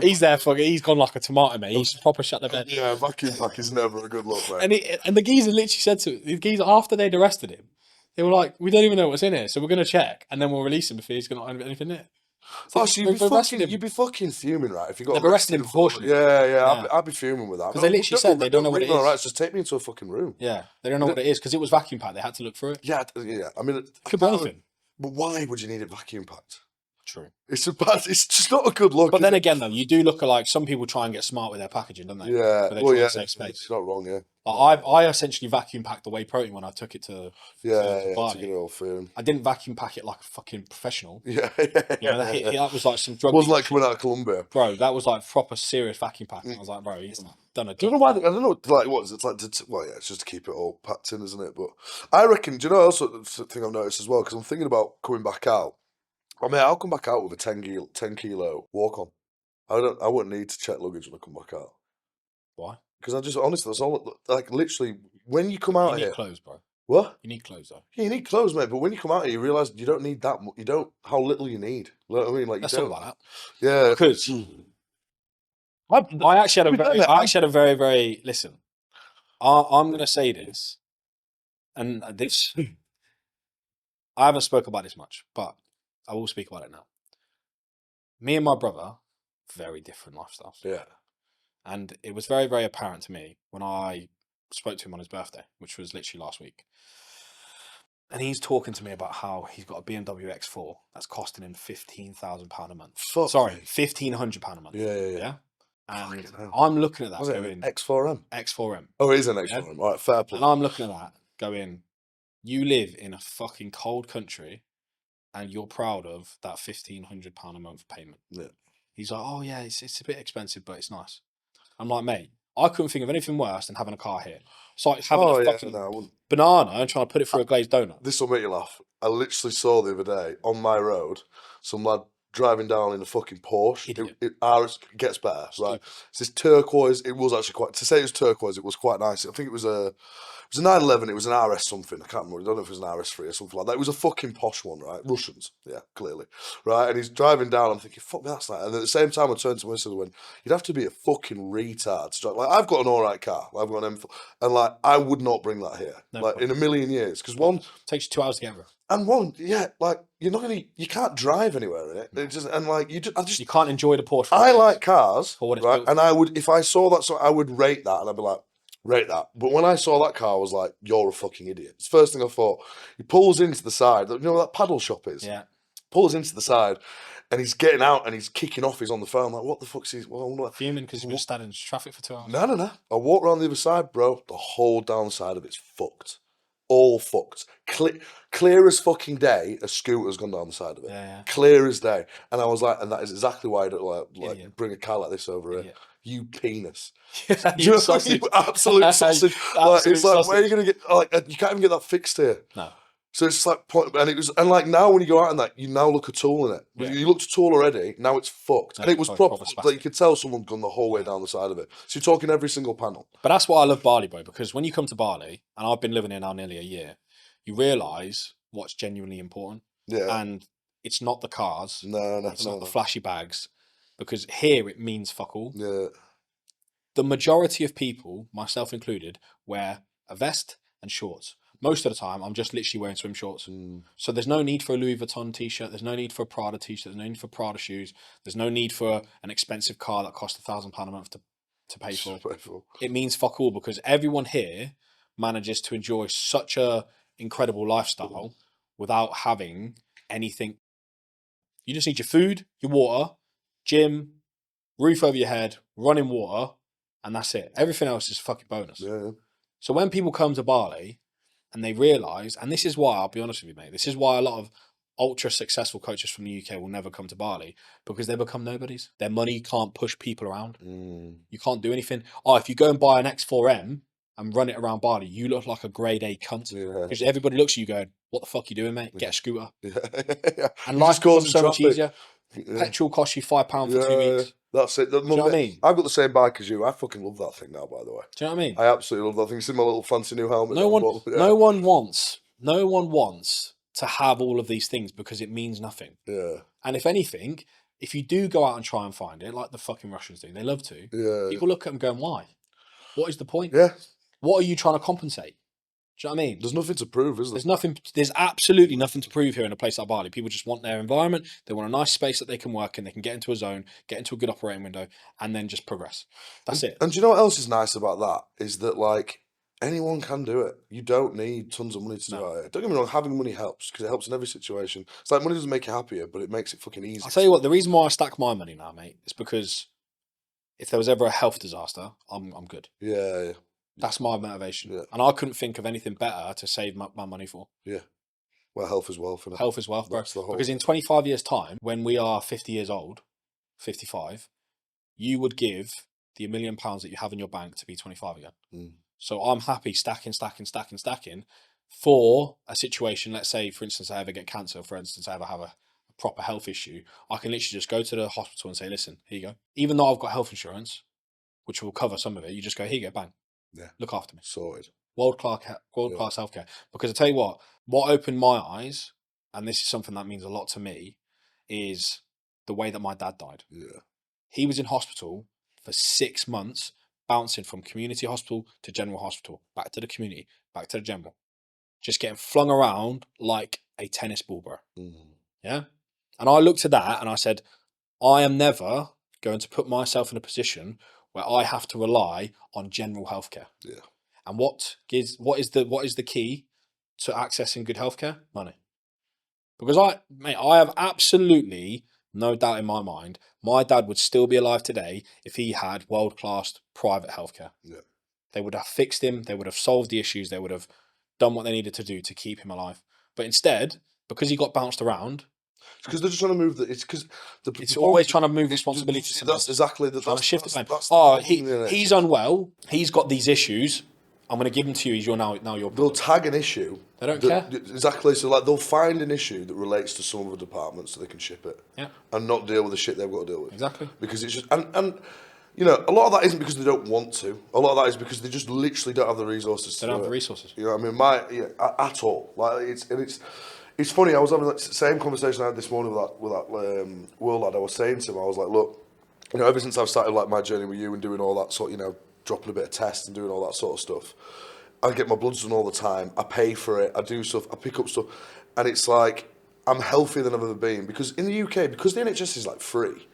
He's gone like a tomato, mate. He's proper shut the bed. Yeah, vacuum pack is never a good look, mate. And the geezer literally said to the geezer after they'd arrested him, they were like, we don't even know what's in here, so we're going to check and then we'll release him if he's going to have anything in it. So you'd be fucking fuming, right? If you got they've arrested him proportionally. Yeah. I'd be fuming with that. Because they literally said they don't know what it is. Right, just take me into a fucking room. Yeah, they don't know what it is because it was vacuum packed. They had to look through it. Yeah. I mean, it could be anything. But why would you need it vacuum packed? True. It's just not a good look. But then again, though, you do look at like some people try and get smart with their packaging, don't they? Yeah. Save space. It's not wrong, yeah. Like, I essentially vacuum packed the whey protein when I took it to Bali. To get it all firm. I didn't vacuum pack it like a fucking professional. Yeah. That was like some drug. Wasn't like coming out of Colombia, bro. That was like proper serious vacuum packing. I was like, bro, he's done it. Do you know why? I don't know. Like, what is it? It's like? It's just to keep it all packed in, isn't it? But I reckon. Do you know? Also, the thing I've noticed as well, because I'm thinking about coming back out. I mean, I'll come back out with a 10 kilo walk on. I wouldn't need to check luggage when I come back out. Why? Because I just honestly, that's all. Like literally, when you come out here, you need clothes, bro. What? You need clothes, though. Yeah, you need clothes, mate. But when you come out here, you realise you don't need that much. You don't how little you need. You know what I mean? Like Let's you talk don't. about that. Yeah, because I actually had a very, very listen. I'm going to say this, and this. I haven't spoke about this much, but I will speak about it now. Me and my brother, very different lifestyles. Yeah. And it was very, very apparent to me when I spoke to him on his birthday, which was literally last week. And he's talking to me about how he's got a BMW X4 that's costing him £15,000 a month. £1,500 a month. Yeah. And I'm looking at that going... X4M? X4M. Oh, it is an X4M. Yeah? All right, fair play. And I'm looking at that going, you live in a fucking cold country and you're proud of that £1,500 a month payment. Yeah. He's like, oh yeah, it's a bit expensive, but it's nice. I'm like, mate, I couldn't think of anything worse than having a car here. It's like having a fucking banana and trying to put it through a glazed donut. This will make you laugh. I literally saw the other day on my road some lad driving down in a fucking Porsche. Ours gets better, right? It's this turquoise. It was actually quite, to say it was turquoise, it was quite nice. I think it was a 911. It was an RS something. I can't remember. I don't know if it was an RS3 or something like that. It was a fucking posh one, right? Russians, yeah, clearly, right? And he's driving down. I'm thinking, fuck me, that's nice. And at the same time, I turned to my sister and went, you'd have to be a fucking retard to drive. Like, I've got an all right car. I've got an M4, and like, I would not bring that here, in a million years, because one takes you 2 hours to get over. And one, like you're not gonna, you can't drive anywhere in it. It just, and like you can't enjoy the Porsche. I like cars, right? And I would, if I saw that, so I would rate that, and I'd be like, rate that. But when I saw that car, I was like, you're a fucking idiot. It's the first thing I thought. He pulls into the side. You know where that paddle shop is? Yeah. pulls into the side, and he's getting out and he's kicking off. He's on the phone. I'm like, what the fuck's he? Well, I'm like, Fuming because you've been standing in traffic for 2 hours. no. I walk around the other side, bro. The whole downside of it's fucked. All fucked. Clear as fucking day, a scooter's gone down the side of it. Yeah. Clear as day. And I was like, and that is exactly why I don't like Idiot. bring a car like this over here. Idiot. You penis. You sausage. You absolute sausage. Absolute it's like, sausage. where are you gonna get? Like, you can't even get that fixed here. No. So it's like, and like now when you go out and that, you now look a tool in it. Yeah. You looked a tool already. Now it's fucked, and it was proper. spastic. Like you could tell someone gone the whole way down the side of it. So you're talking every single panel. But that's why I love Bali, bro, because when you come to Bali, and I've been living here now nearly a year, you realise what's genuinely important. Yeah. And it's not the cars. No. It's not the flashy bags. Because here it means fuck all. Yeah. The majority of people, myself included, wear a vest and shorts. Most of the time, I'm just literally wearing swim shorts. So there's no need for a Louis Vuitton t-shirt. There's no need for a Prada t-shirt. There's no need for Prada shoes. There's no need for an expensive car that costs £1,000 a month to pay for. It means fuck all because everyone here manages to enjoy such a incredible lifestyle without having anything. You just need your food, your water, gym, roof over your head, running water, and that's it. Everything else is fucking bonus. Yeah. So when people come to Bali and they realise, and this is why, I'll be honest with you, mate, this is why a lot of ultra successful coaches from the UK will never come to Bali because they become nobodies. Their money can't push people around. You can't do anything. Oh, if you go and buy an X4M and run it around Bali, you look like a grade A cunt. Because everybody looks at you going, what the fuck are you doing, mate? Get a scooter. Yeah. And life becomes so much easier. Petrol costs you £5 for 2 weeks. That's it. Do you know what I mean? I've got the same bike as you. I fucking love that thing now, by the way. Do you know what I mean? I absolutely love that thing. It's in my little fancy new helmet. No one wants to have all of these things because it means nothing. Yeah. And if anything, if you do go out and try and find it, like the fucking Russians do, they love to. Yeah. People look at them going, why? What is the point? Yeah. What are you trying to compensate? Do you know what I mean? There's nothing to prove, is there? There's absolutely nothing to prove here in a place like Bali. People just want their environment. They want a nice space that they can work in. They can get into a zone, get into a good operating window, and then just progress. That's it. And do you know what else is nice about that? Is that like anyone can do it. You don't need tons of money to do it. Don't get me wrong, having money helps because it helps in every situation. It's like money doesn't make you happier, but it makes it fucking easy. I'll tell you what, the reason why I stack my money now, mate, is because if there was ever a health disaster, I'm good. Yeah. That's my motivation. Yeah. And I couldn't think of anything better to save my money for. Yeah. Well, health is wealth. Health is wealth, bro. That's the whole... Because in 25 years' time, when we are 50 years old, 55, you would give the £1 million that you have in your bank to be 25 again. So I'm happy stacking for a situation. Let's say, for instance, I ever get cancer, for instance, I ever have a proper health issue. I can literally just go to the hospital and say, listen, here you go. Even though I've got health insurance, which will cover some of it, you just go, here you go, bang. Yeah. Look after me. Sorted. World-class healthcare. Because I tell you what opened my eyes, and this is something that means a lot to me, is the way that my dad died. Yeah. He was in hospital for 6 months, bouncing from community hospital to general hospital, back to the community, back to the general. Just getting flung around like a tennis ball, bro. Yeah? And I looked at that and I said, I am never going to put myself in a position where I have to rely on general healthcare. Yeah. And what is the key to accessing good healthcare? Money. Because I have absolutely no doubt in my mind, my dad would still be alive today if he had world-class private healthcare. Yeah. They would have fixed him. They would have solved the issues. They would have done what they needed to do to keep him alive. But instead, because he got bounced around, it's because they're just trying to move the. It's because it's always trying to move responsibility to That's exactly the. Trying to shift the blame. He's unwell. He's got these issues. I'm going to give them to you. He's your now your. They'll tag an issue. They don't care. Exactly. So like they'll find an issue that relates to some other department so they can ship it. Yeah. And not deal with the shit they've got to deal with. Exactly. Because it's just and you know, a lot of that isn't because they don't want to. A lot of that is because they just literally don't have the resources. They don't have the resources. You know what I mean? At all. Like it's funny. I was having the same conversation I had this morning with that world lad. I was saying to him, I was like, look, you know, ever since I've started like my journey with you and doing all that sort, you know, dropping a bit of tests and doing all that sort of stuff, I get my bloods done all the time. I pay for it. I do stuff. I pick up stuff, and it's like I'm healthier than I've ever been because in the UK, because the NHS is like free.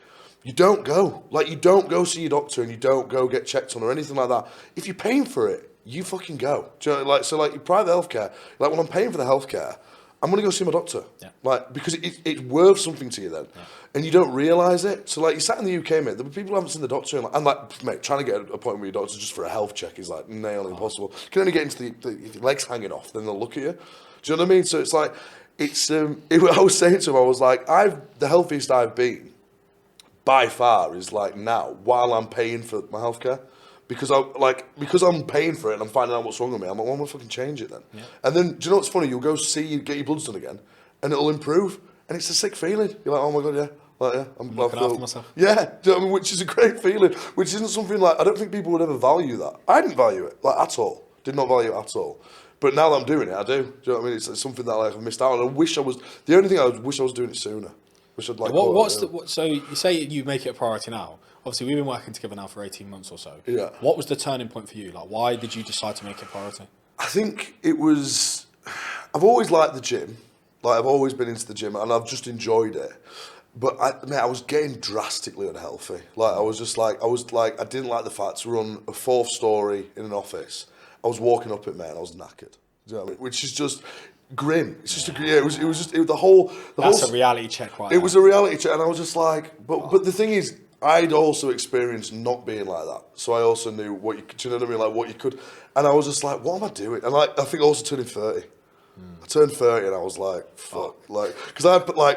You don't go. Like, you don't go see your doctor and you don't go get checked on or anything like that. If you're paying for it, you fucking go. Do you know, like, so, like, your private healthcare, like, when I'm paying for the healthcare, I'm going to go see my doctor. Yeah. Like, because it's worth something to you then. Yeah. And you don't realise it. So, like, you sat in the UK, mate, there were people who haven't seen the doctor. And, like, mate, trying to get an appointment with your doctor just for a health check is, like, nearly impossible. You can only get into if your legs hanging off, then they'll look at you. Do you know what I mean? So it's like, I was saying to him, I was like, the healthiest I've been by far is, like, now, while I'm paying for my healthcare. Because I'm paying for it and I'm finding out what's wrong with me, I'm like, why am I fucking change it then? Yeah. And then, do you know what's funny? You'll go get your bloods done again, and it'll improve, and it's a sick feeling. You're like, oh my god, yeah, like, yeah, I'm looking after myself. Yeah, do you know what I mean? Which is a great feeling. Which isn't something like I don't think people would ever value that. I didn't value it like at all. Did not value it at all. But now that I'm doing it, I do. Do you know what I mean? It's something that like I've missed out on. I wish I was. The only thing I wish I was doing it sooner. Wish I'd like. So you say you make it a priority now. Obviously, we've been working together now for 18 months or so. Yeah. What was the turning point for you? Like, why did you decide to make it a priority? I think it was. I've always liked the gym. Like I've always been into the gym, and I've just enjoyed it. But I was getting drastically unhealthy. Like I didn't like the fact to run a 4th story in an office. I was walking up it, man. I was knackered. Do you know what I mean? Which is just grim. It's just the whole. That's a reality check, right? It was a reality check, and I was just like, but the thing is, I'd also experienced not being like that, so I also knew what you could. Do you know what I mean? Like what you could, and I was just like, what am I doing? And like I think also turning 30. I turned 30 and I was like, fuck, like, because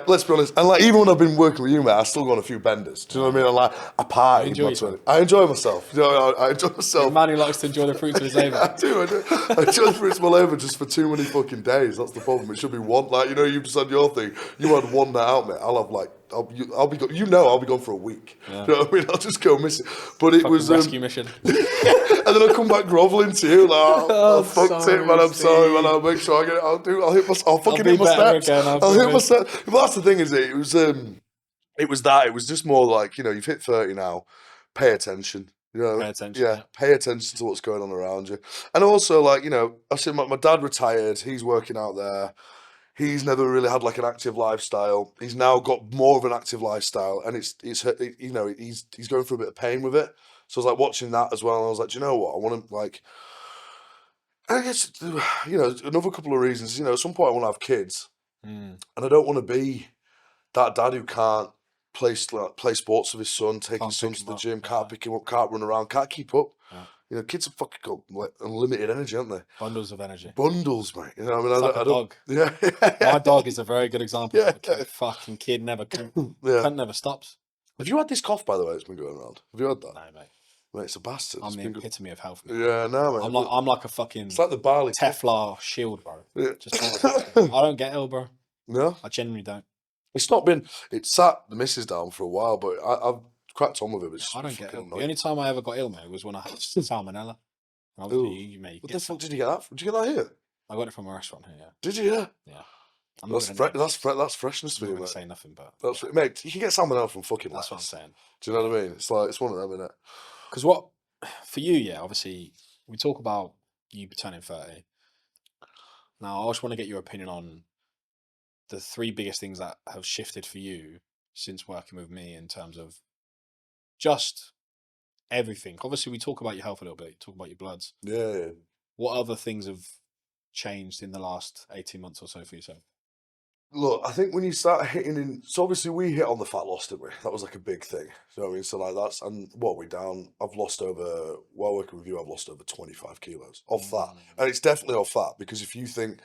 let's be honest, and like even when I've been working with you, mate, I still go on a few benders. Do you know what I mean? And like, I party. I enjoy myself. You know, I enjoy myself. A man who likes to enjoy the fruits of his labour. I do. I enjoy the fruits of my labour just for too many fucking days. That's the problem. It should be one. Like, you know, you've just had your thing. You had one night out, mate. I'll have like. I'll be gone for a week. Yeah. You know what I mean? I'll just go miss it. But it was rescue mission. and then I'll come back grovelling to you. Like, I fucked it, man. I'm sorry, man. I'll make sure I get it. I'll hit my. I'll fucking hit my steps. I'll hit my steps. But that's the thing, is it was that. It was just more like, you know, you've hit 30 now. Pay attention. You know, Pay attention. yeah, pay attention to what's going on around you. And also, like, you know, I said my dad retired. He's working out there. He's never really had like an active lifestyle. He's now got more of an active lifestyle, and it's you know, he's going through a bit of pain with it. So I was like watching that as well, and I was like, do you know what? I want to like, I guess, you know, another couple of reasons. You know, at some point I want to have kids, and I don't want to be that dad who can't play sports with his son, take his son to the gym, can't pick him up, can't run around, can't keep up. Yeah. You know, kids have fucking got like unlimited energy, aren't they? Bundles of energy. Bundles, mate. You know, I mean, Like a dog. Yeah. My dog is a very good example. Yeah. Of a fucking kid never never stops. Have you had this cough, by the way? It's been going around. Have you had that? No, mate. Mate, it's a bastard. I'm the epitome of health. Man. Yeah, no, mate. I'm like a fucking. It's like the Bali Teflar shield, bro. Yeah. I don't get ill, bro. No, I genuinely don't. It's not been. It sat the missus down for a while, but I've cracked on with it. I don't get ill. The only time I ever got ill, mate, was when I had salmonella. Obviously, what the fuck did you get that from? Did you get that here? I got it from a restaurant here. Yeah. Did you? Yeah. Yeah. That's freshness for you, mate. Say nothing, but mate, you can get salmonella from fucking. That's what I'm saying. Do you know what I mean? It's like it's one of them, isn't it? Because what for you, yeah. Obviously, we talk about you turning 30. Now, I just want to get your opinion on the 3 biggest things that have shifted for you since working with me in terms of just everything. Obviously, we talk about your health a little bit, talk about your bloods. Yeah. What other things have changed in the last 18 months or so for yourself? Look, I think when you start hitting in, so obviously we hit on the fat loss, didn't we? That was like a big thing. You know what I mean? So like that's, and what we down, while working with you, I've lost over 25 kilos off that. And it's definitely off that, because if you think,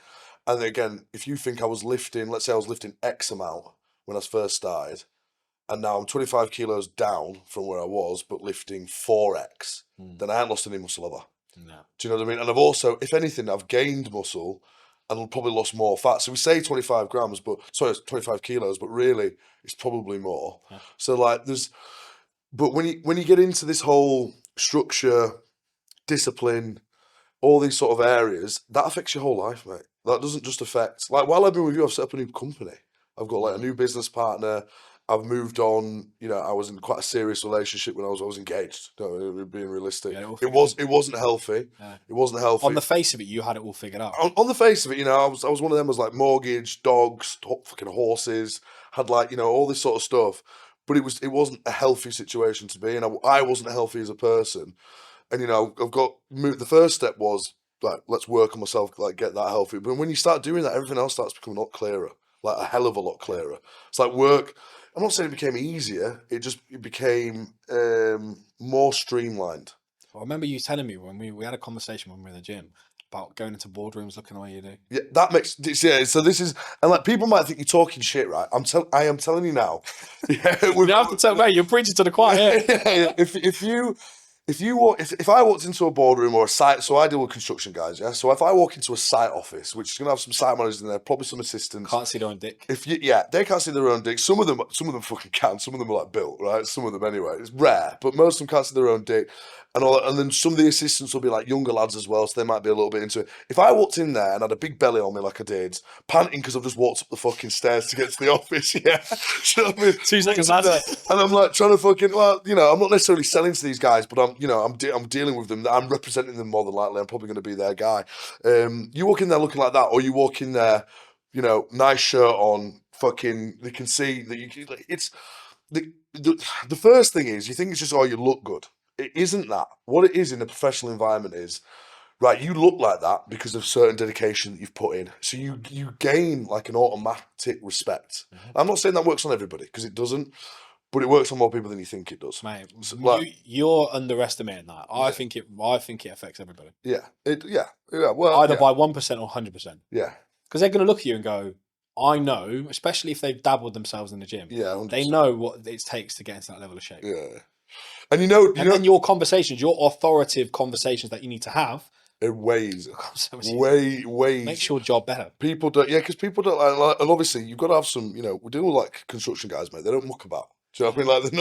and again, if you think I was lifting, let's say I was lifting X amount when I first started, and now I'm 25 kilos down from where I was, but lifting 4X, then I haven't lost any muscle ever. No. Do you know what I mean? And I've also, if anything, I've gained muscle and probably lost more fat. So we say 25 grams, but sorry, 25 kilos, but really it's probably more. Yeah. So like but when you get into this whole structure, discipline, all these sort of areas, that affects your whole life, mate. That doesn't just affect, like while I've been with you, I've set up a new company. I've got like a new business partner. I've moved on. You know, I was in quite a serious relationship when I was engaged. No, being realistic, yeah, it wasn't healthy. Yeah. It wasn't healthy. On the face of it, you had it all figured out. On the face of it, you know, I was one of them. Was like mortgage, dogs, fucking horses. Had like, you know, all this sort of stuff. But it wasn't a healthy situation to be in. I wasn't healthy as a person. And you know, the first step was like, let's work on myself, like, get that healthy. But when you start doing that, everything else starts becoming a lot clearer, like a hell of a lot clearer. It's like work. I'm not saying it became easier. It became more streamlined. I remember you telling me when we had a conversation when we were in the gym about going into boardrooms looking the way you do. Yeah, that makes So this is, and like people might think you're talking shit, right? I am telling you now. Yeah, You have to tell me, you're preaching to the choir. yeah. If I walked into a boardroom or a site, so I deal with construction guys, yeah. So if I walk into a site office, which is gonna have some site managers in there, probably some assistants. Can't see their own dick. They can't see their own dick. Some of them fucking can. Some of them are like built, right? Some of them anyway. It's rare, but most of them can't see their own dick. And all that. And then some of the assistants will be like younger lads as well, so they might be a little bit into it. If I walked in there and had a big belly on me like I did, panting because I've just walked up the fucking stairs to get to the office, yeah. You know what I mean? 2 seconds later. And I'm like trying to fucking, well, you know, I'm not necessarily selling to these guys, but I'm dealing with them. I'm representing them more than likely. I'm probably going to be their guy. You walk in there looking like that, or you walk in there, you know, nice shirt on, fucking, they can see that it's the first thing is you think it's just, oh, you look good. It isn't that. What it is in a professional environment is, right, you look like that because of certain dedication that you've put in. So you gain like an automatic respect. I'm not saying that works on everybody because it doesn't, but it works on more people than you think it does. Mate, So, like, you're underestimating that. I Yeah. think it affects everybody. yeah. Well, Either yeah. by 1% or 100%. Yeah. Because they're going to look at you and go, I know, especially if they've dabbled themselves in the gym. Yeah. 100%. They know what it takes to get into that level of shape. Yeah. And you know, then your conversations, your authoritative conversations that you need to have, it weighs. so much easier. Weighs. Makes your job better. People don't, yeah, because people don't like, and obviously you've got to have some, you know, we're dealing with like construction guys, mate. They don't muck about. Do you know what I mean? Like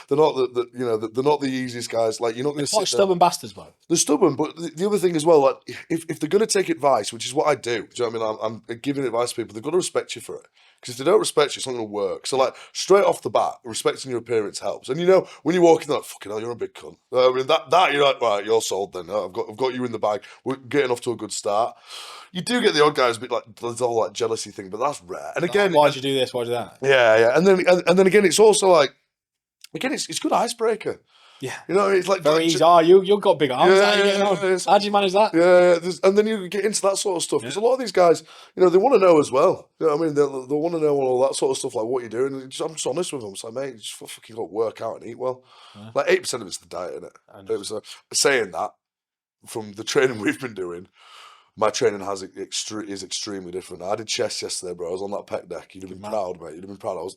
they're not they're not the easiest guys. Like you're not going to They're quite stubborn bastards, bro. They're stubborn, but the other thing as well, like if they're going to take advice, which is what I do, you know what I mean? I'm giving advice to people. They've got to respect you for it, because if they don't respect you, it's not going to work. So like straight off the bat, respecting your appearance helps. And you know when you walk in, they're like, fucking hell, you're a big cunt. I mean that you're like, right, you're sold then. I've got you in the bag. We're getting off to a good start. You do get the odd guys a bit like there's all like jealousy thing, but that's rare. And again, why'd you do this? Why'd you do that? Yeah, and then again, it's also like. Again, it's a good icebreaker. Yeah. You know, it's like very easy. You've got big arms. How do you manage that? Yeah, and then you get into that sort of stuff. Because a lot of these guys, you know, they want to know as well. You know what I mean? They'll want to know all that sort of stuff, like what you're doing. And I'm just honest with them. It's like, mate, you just fucking got to work out and eat well. Yeah. Like 8% of it's the diet, isn't it? Saying that, from the training we've been doing, my training is extremely different. I did chest yesterday, bro. I was on that pec deck. You'd have been proud, mate. You'd have been proud.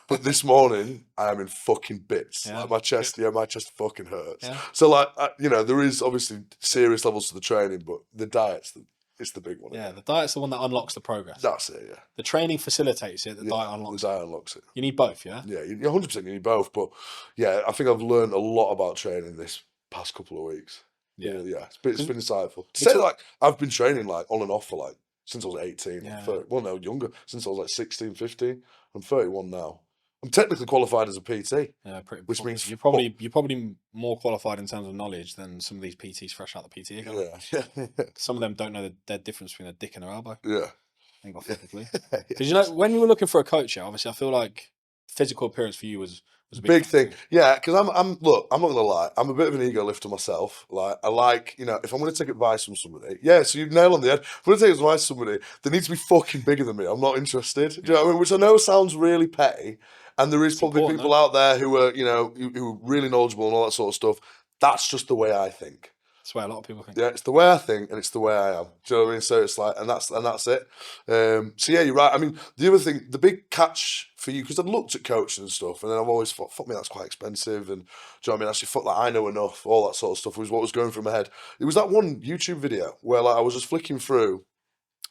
But this morning, I am in fucking bits. Yeah. Like my chest fucking hurts. Yeah. So like, you know, there is obviously serious levels to the training, but the diet's it's the big one. Yeah, the diet's the one that unlocks the progress. That's it. Yeah. The training facilitates it. The diet unlocks. The diet unlocks it. You need both, yeah. Yeah, 100%. You need both, but yeah, I think I've learned a lot about training this past couple of weeks. Yeah. It's been insightful. To say like I've been training like on and off for like since I was 18. Yeah. No, younger. Since I was like 16, 15. I'm 31 now. I'm technically qualified as a PT. Yeah, pretty. Which means you're probably more qualified in terms of knowledge than some of these PTs fresh out the PT. Yeah. Some of them don't know the difference between a dick and an elbow. Yeah. Thank God, physically. Because you know, when you were looking for a coach, obviously, I feel like physical appearance for you was a big thing. Yeah, because I'm not gonna lie, I'm a bit of an ego lifter myself. Like I like, you know, if I'm gonna take advice from somebody, so you nail on the head. If I'm gonna take advice from somebody, they need to be fucking bigger than me. I'm not interested. Do you know what I mean? Which I know sounds really petty, and there is probably people out there who are, you know, who are really knowledgeable and all that sort of stuff. That's just the way I think. That's the way a lot of people think. Yeah, it's the way I think, and it's the way I am. Do you know what I mean? So it's like, and that's it. So yeah, you're right. I mean, the other thing, the big catch for you, because I've looked at coaching and stuff, and then I've always thought, fuck me, that's quite expensive, and do you know what I mean? Actually, fuck that, I know enough, all that sort of stuff was what was going through my head. It was that one YouTube video where like I was just flicking through.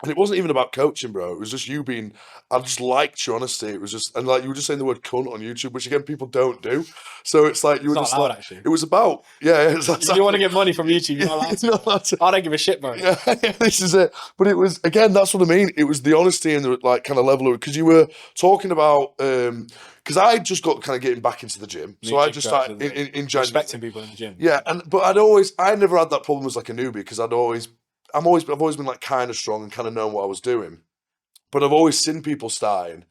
And it wasn't even about coaching, bro. It was just you being. I just liked your honesty. It was just, and like you were just saying the word "cunt" on YouTube, which again people don't do. So it's like you were just allowed, like, actually. It was about, It's like, if you want to get money from YouTube, you're not allowed to. I don't give a shit, bro. Yeah, this is it. But it was, again, that's what I mean. It was the honesty and the like kind of level of it, because you were talking about. Because I just got kind of getting back into the gym, so I just started in January. Respecting people in the gym. Yeah, but I never had that problem as like a newbie, because I've always been like kind of strong and kind of known what I was doing. But I've always seen people starting,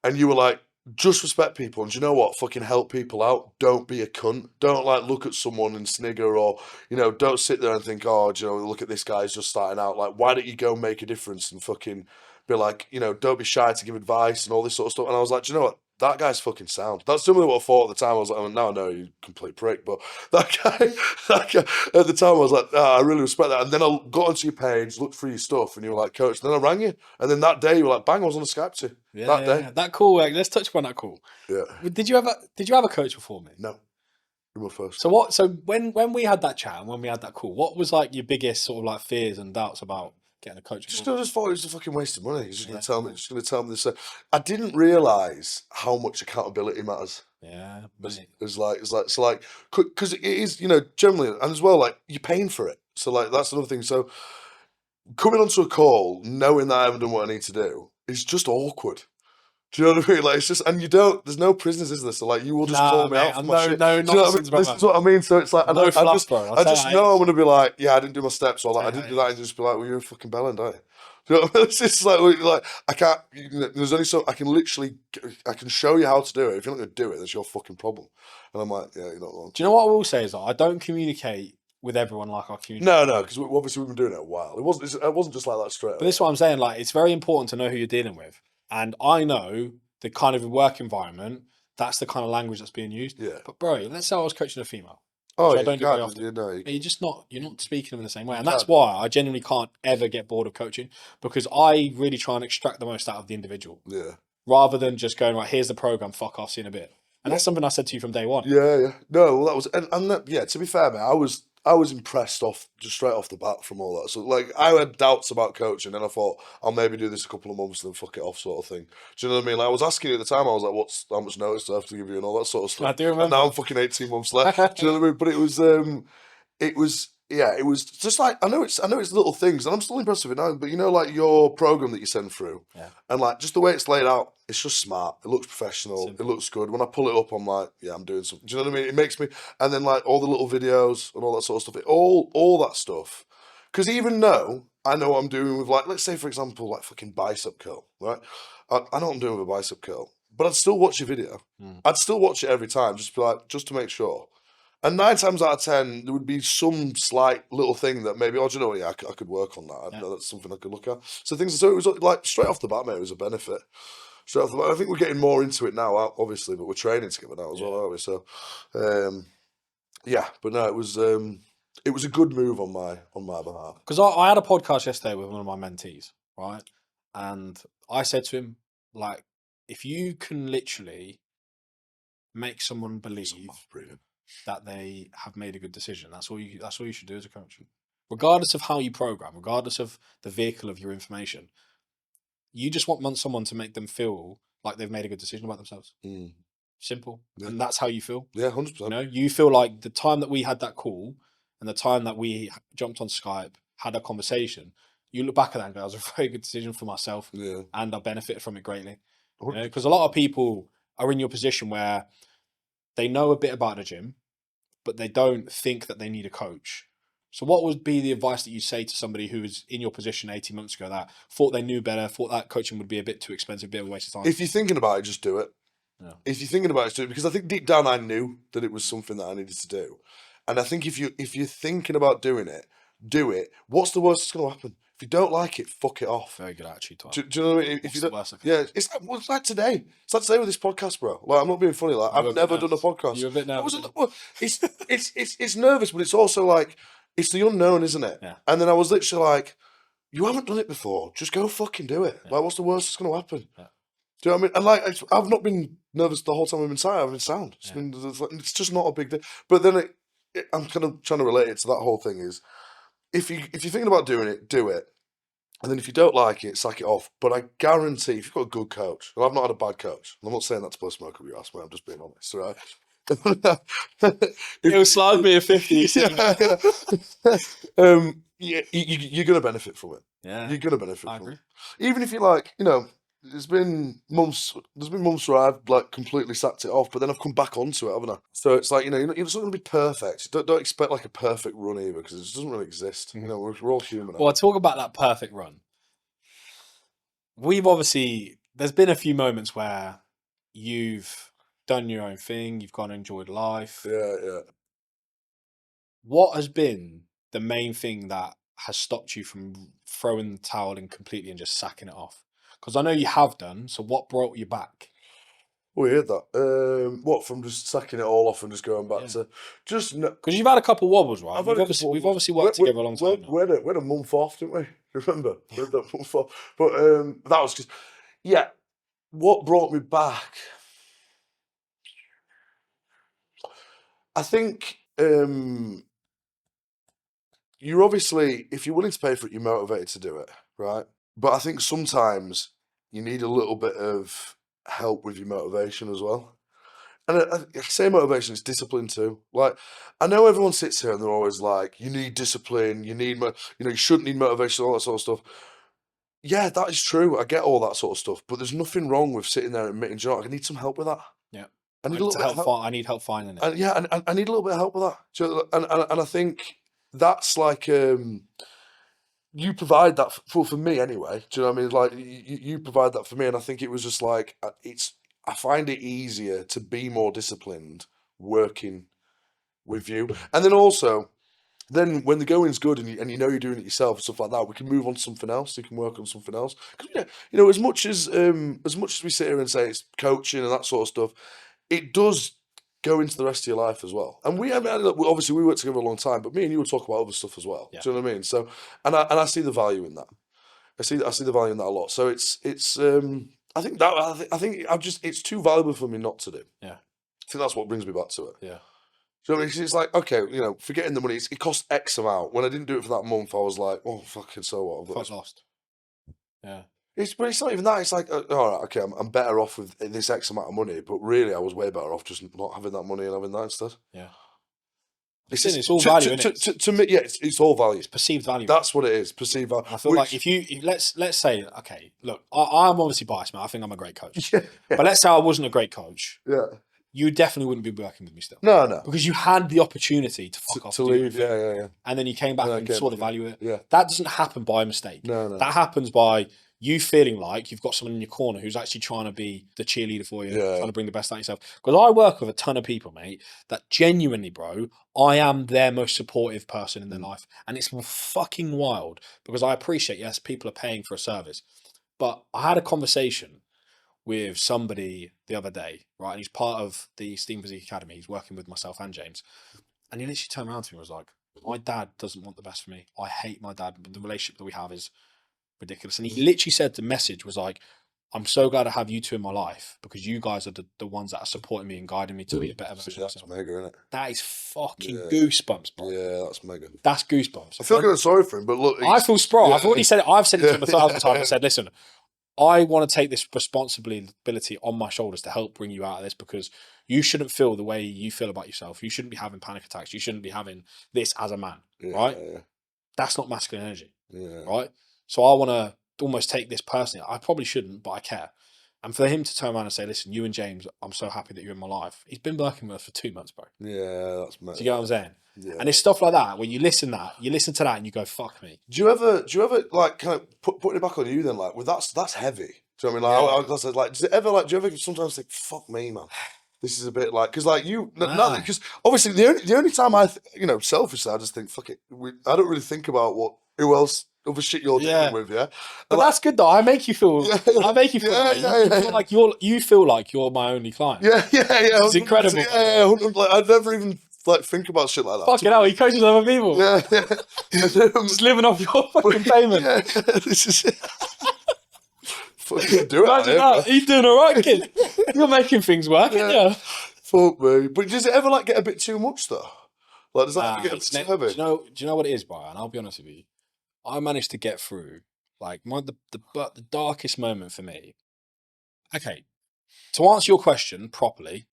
and you were like, just respect people, and do you know what? Fucking help people out. Don't be a cunt. Don't like look at someone and snigger, or don't sit there and think, oh, do you know, look at this guy's just starting out. Like, why don't you go make a difference and fucking be like, don't be shy to give advice and all this sort of stuff. And I was like, do you know what? That guy's fucking sound. That's similar to what I thought at the time. I was like, oh, now I know you complete prick, but that guy at the time, I was like, I really respect that. And then I got onto your page, looked through your stuff, and you were like, coach. And then I rang you, and then that day you were like, bang, I was on the Skype to you. That day. That call. Let's touch upon that call. Yeah. Did you have a coach before me? No. You were first. So when we had that chat and when we had that call, what was like your biggest sort of like fears and doubts about getting a coach? I just thought it was a fucking waste of money. He's just going to tell me this. I didn't realise how much accountability matters. Yeah, it's like because it is, generally, and as well, like, you're paying for it. So like that's another thing. So coming onto a call knowing that I haven't done what I need to do is just awkward. Do you know what I mean? Like, it's just, and there's no prisoners, is there? So like, you will just call me out for my shit. No, Do you know what I mean? This is what I mean. So it's like, I just know I'm gonna be like, yeah, I didn't do my steps, or like, I didn't do that, and just be like, well, you're a fucking bellend, aren't you? Do you know what I mean? It's just like I can't. There's only so I can show you how to do it. If you're not gonna do it, that's your fucking problem. And I'm like, yeah, you're not wrong. Do you know what I will say is that I don't communicate with everyone like I communicate. No, because obviously we've been doing it a while. It wasn't just like that straight away. But this is what I'm saying. Like, it's very important to know who you're dealing with, and I know the kind of work environment. That's the kind of language that's being used. Yeah. But bro, let's say I was coaching a female. Oh, I don't do very often. You're not speaking to them in the same way, and that's why I genuinely can't ever get bored of coaching, because I really try and extract the most out of the individual. Yeah. Rather than just going, right, here's the program, fuck off, see you in a bit. And that's something I said to you from day one. Yeah. No, well, that was, and that, yeah. To be fair, man, I was impressed just straight off the bat from all that. So like, I had doubts about coaching, and I thought I'll maybe do this a couple of months and then fuck it off, sort of thing. Do you know what I mean? Like, I was asking you at the time, I was like, how much notice do I have to give you and all that sort of stuff. I do remember. And now I'm fucking 18 months left. Do you know what I mean? But it was just like, I know it's little things, and I'm still impressed with it now. But like your program that you send through, and like just the way it's laid out, it's just smart. It looks professional. Simple. It looks good. When I pull it up, I'm like, yeah, I'm doing something. Do you know what I mean? It makes me, and then like all the little videos and all that sort of stuff, all that stuff. Because even though I know what I'm doing with, like, let's say for example, like fucking bicep curl, right? I know what I'm doing with a bicep curl, but I'd still watch your video. I'd still watch it every time, just to make sure. And 9 times out of 10, there would be some slight little thing that maybe, do you know what, yeah, I could work on that. That's something I could look at. So it was like straight off the bat, mate, it was a benefit. Straight off the bat. I think we're getting more into it now, obviously, but we're training together now as well, aren't we? So, but no, it was a good move on my behalf. Because I had a podcast yesterday with one of my mentees, right? And I said to him, like, if you can literally make someone believe that they have made a good decision, that's all you should do as a coach. Regardless of how you program, regardless of the vehicle of your information, you just want someone to make them feel like they've made a good decision about themselves. Simple. Yeah. And that's how you feel. Yeah, 100%. You feel like the time that we had that call and the time that we jumped on Skype, had a conversation, you look back at that and go, that was a very good decision for myself. Yeah. And I benefited from it greatly. Because a lot of people are in your position where they know a bit about the gym, but they don't think that they need a coach. So what would be the advice that you say to somebody who was in your position 18 months ago that thought they knew better, thought that coaching would be a bit too expensive, a bit of a waste of time? If you're thinking about it, just do it. Yeah. If you're thinking about it, just do it. Because I think deep down I knew that it was something that I needed to do. And I think if you're thinking about doing it, do it. What's the worst that's going to happen? If you don't like it, fuck it off. Very good attitude to have. Do you know what I mean? If you don't, yeah, it's like today. It's like today with this podcast, bro. Like, I'm not being funny. Like, I've never done a podcast. You're a bit nervous. It's nervous, but it's also like, it's the unknown, isn't it? Yeah. And then I was literally like, you haven't done it before. Just go fucking do it. Yeah. Like, what's the worst that's going to happen? Yeah. Do you know what I mean? And like, I've not been nervous the whole time I've been silent. I've been sound. It's just not a big deal. But then I'm kind of trying to relate it to that whole thing is, if you're thinking about doing it, do it. And then if you don't like it, sack it off. But I guarantee, if you've got a good coach, and I've not had a bad coach, and I'm not saying that to blow smoke up your ass, man, I'm just being honest, right? It'll slide me a 50. You're going to benefit from it. Yeah. You're going to benefit from it. Even if you like, there's been months where I've like completely sacked it off, but then I've come back onto it, haven't I? So it's like, you're not going to be perfect. Don't expect like a perfect run either, because it doesn't really exist. We're all human. Well, talk about that perfect run. There's been a few moments where you've done your own thing, you've gone and enjoyed life. Yeah. What has been the main thing that has stopped you from throwing the towel in completely and just sacking it off? Because I know you have done. So what brought you back? Weird that. What, from just sacking it all off and just going back Yeah. to just no, Because you've had a couple wobbles, right? I've had a couple We've of obviously worked together a long time now. we had a month off, didn't we? Remember? We had that month off. But that was just yeah. What brought me back? I think you're obviously, if you're willing to pay for it, you're motivated to do it, right? But I think sometimes you need a little bit of help with your motivation as well. And I say motivation, it's discipline too. Like, I know everyone sits here and they're always like, you need discipline, you need, you shouldn't need motivation, all that sort of stuff. Yeah, that is true. I get all that sort of stuff, but there's nothing wrong with sitting there and admitting, "Do you know what, I need some help with that. Yeah. I need a little bit of help. I need help finding it. And yeah, and I need a little bit of help with that. So, and I think that's like you provide that for me anyway. Do you know what I mean? Like you provide that for me, and I think it was just like I find it easier to be more disciplined working with you, and then also. Then when the going's good and you know you're doing it yourself and stuff like that, we can move on to something else. You can work on something else. 'Cause, yeah, as much as we sit here and say it's coaching and that sort of stuff, it does go into the rest of your life as well. And I mean, obviously we worked together a long time, but me and you will talk about other stuff as well. Yeah. Do you know what I mean? So, and I see the value in that. I see the value in that a lot. So it's I think it's too valuable for me not to do. Yeah. I think that's what brings me back to it. Yeah. Do you know what I mean? It's like, okay, forgetting the money, it cost X amount. When I didn't do it for that month, I was like, oh, fucking so what? Quite lost. Yeah. But it's not even that. It's like, all right, okay, I'm better off with this X amount of money, but really, I was way better off just not having that money and having that instead. Yeah. It's all value, isn't it? To me, yeah, it's all value. It's perceived value. That's what it is, perceived value. I feel like if let's say, okay, look, I'm obviously biased, man. I think I'm a great coach. But let's say I wasn't a great coach. Yeah. You definitely wouldn't be working with me still. No. Because you had the opportunity to fuck off. To leave, yeah. And then you came back and saw the value of it. Yeah. That doesn't happen by mistake. No. That happens by you feeling like you've got someone in your corner who's actually trying to be the cheerleader for you, trying to bring the best out of yourself. Because I work with a ton of people, mate, that genuinely, bro, I am their most supportive person in their life. And it's fucking wild because I appreciate, yes, people are paying for a service. But I had a conversation with somebody the other day, right? And he's part of the Steam Physique Academy. He's working with myself and James. And he literally turned around to me and was like, my dad doesn't want the best for me. I hate my dad. The relationship that we have is ridiculous. And he literally said the message was like, I'm so glad to have you two in my life because you guys are the ones that are supporting me and guiding me to be a better version of myself. That's mega, isn't it? That is fucking goosebumps, bro. Yeah, that's mega. That's goosebumps. I feel kind of sorry for him, but look. I feel sprung. I've already said it. I've said it to him 1,000 times. I said, listen, I want to take this responsibility on my shoulders to help bring you out of this because you shouldn't feel the way you feel about yourself. You shouldn't be having panic attacks. You shouldn't be having this as a man, right? Yeah. That's not masculine energy, right? So I want to almost take this personally. I probably shouldn't, but I care. And for him to turn around and say, listen, you and James, I'm so happy that you're in my life. He's been working with us for 2 months, bro. Yeah, that's mad. Do you get what I'm saying? Yeah. And it's stuff like that where you listen to that and you go, fuck me. Do you ever like kind of putting it back on you then, like, well, that's heavy. Do you know what I mean? Like, I said, like, do you ever sometimes think, fuck me, man? This is a bit like, because like because obviously the only time selfishly, I just think, fuck it. I don't really think about who else, other shit you're dealing with, yeah. But that's good though. I make you feel. I make you feel. You feel like you're my only client. Yeah. It's incredible. Yeah. Like, I'd never even like think about shit like that. Fucking hell, he coaches other people. Yeah. Just living off your fucking payment. Yeah, this is it. Fucking do it. He's doing all right, kid. You're making things work, yeah. Fuck me. But does it ever like get a bit too much though? Like, does that ever get a bit too heavy? Do you know what it is, Brian? I'll be honest with you. I managed to get through like the darkest moment for me. Okay, to answer your question properly,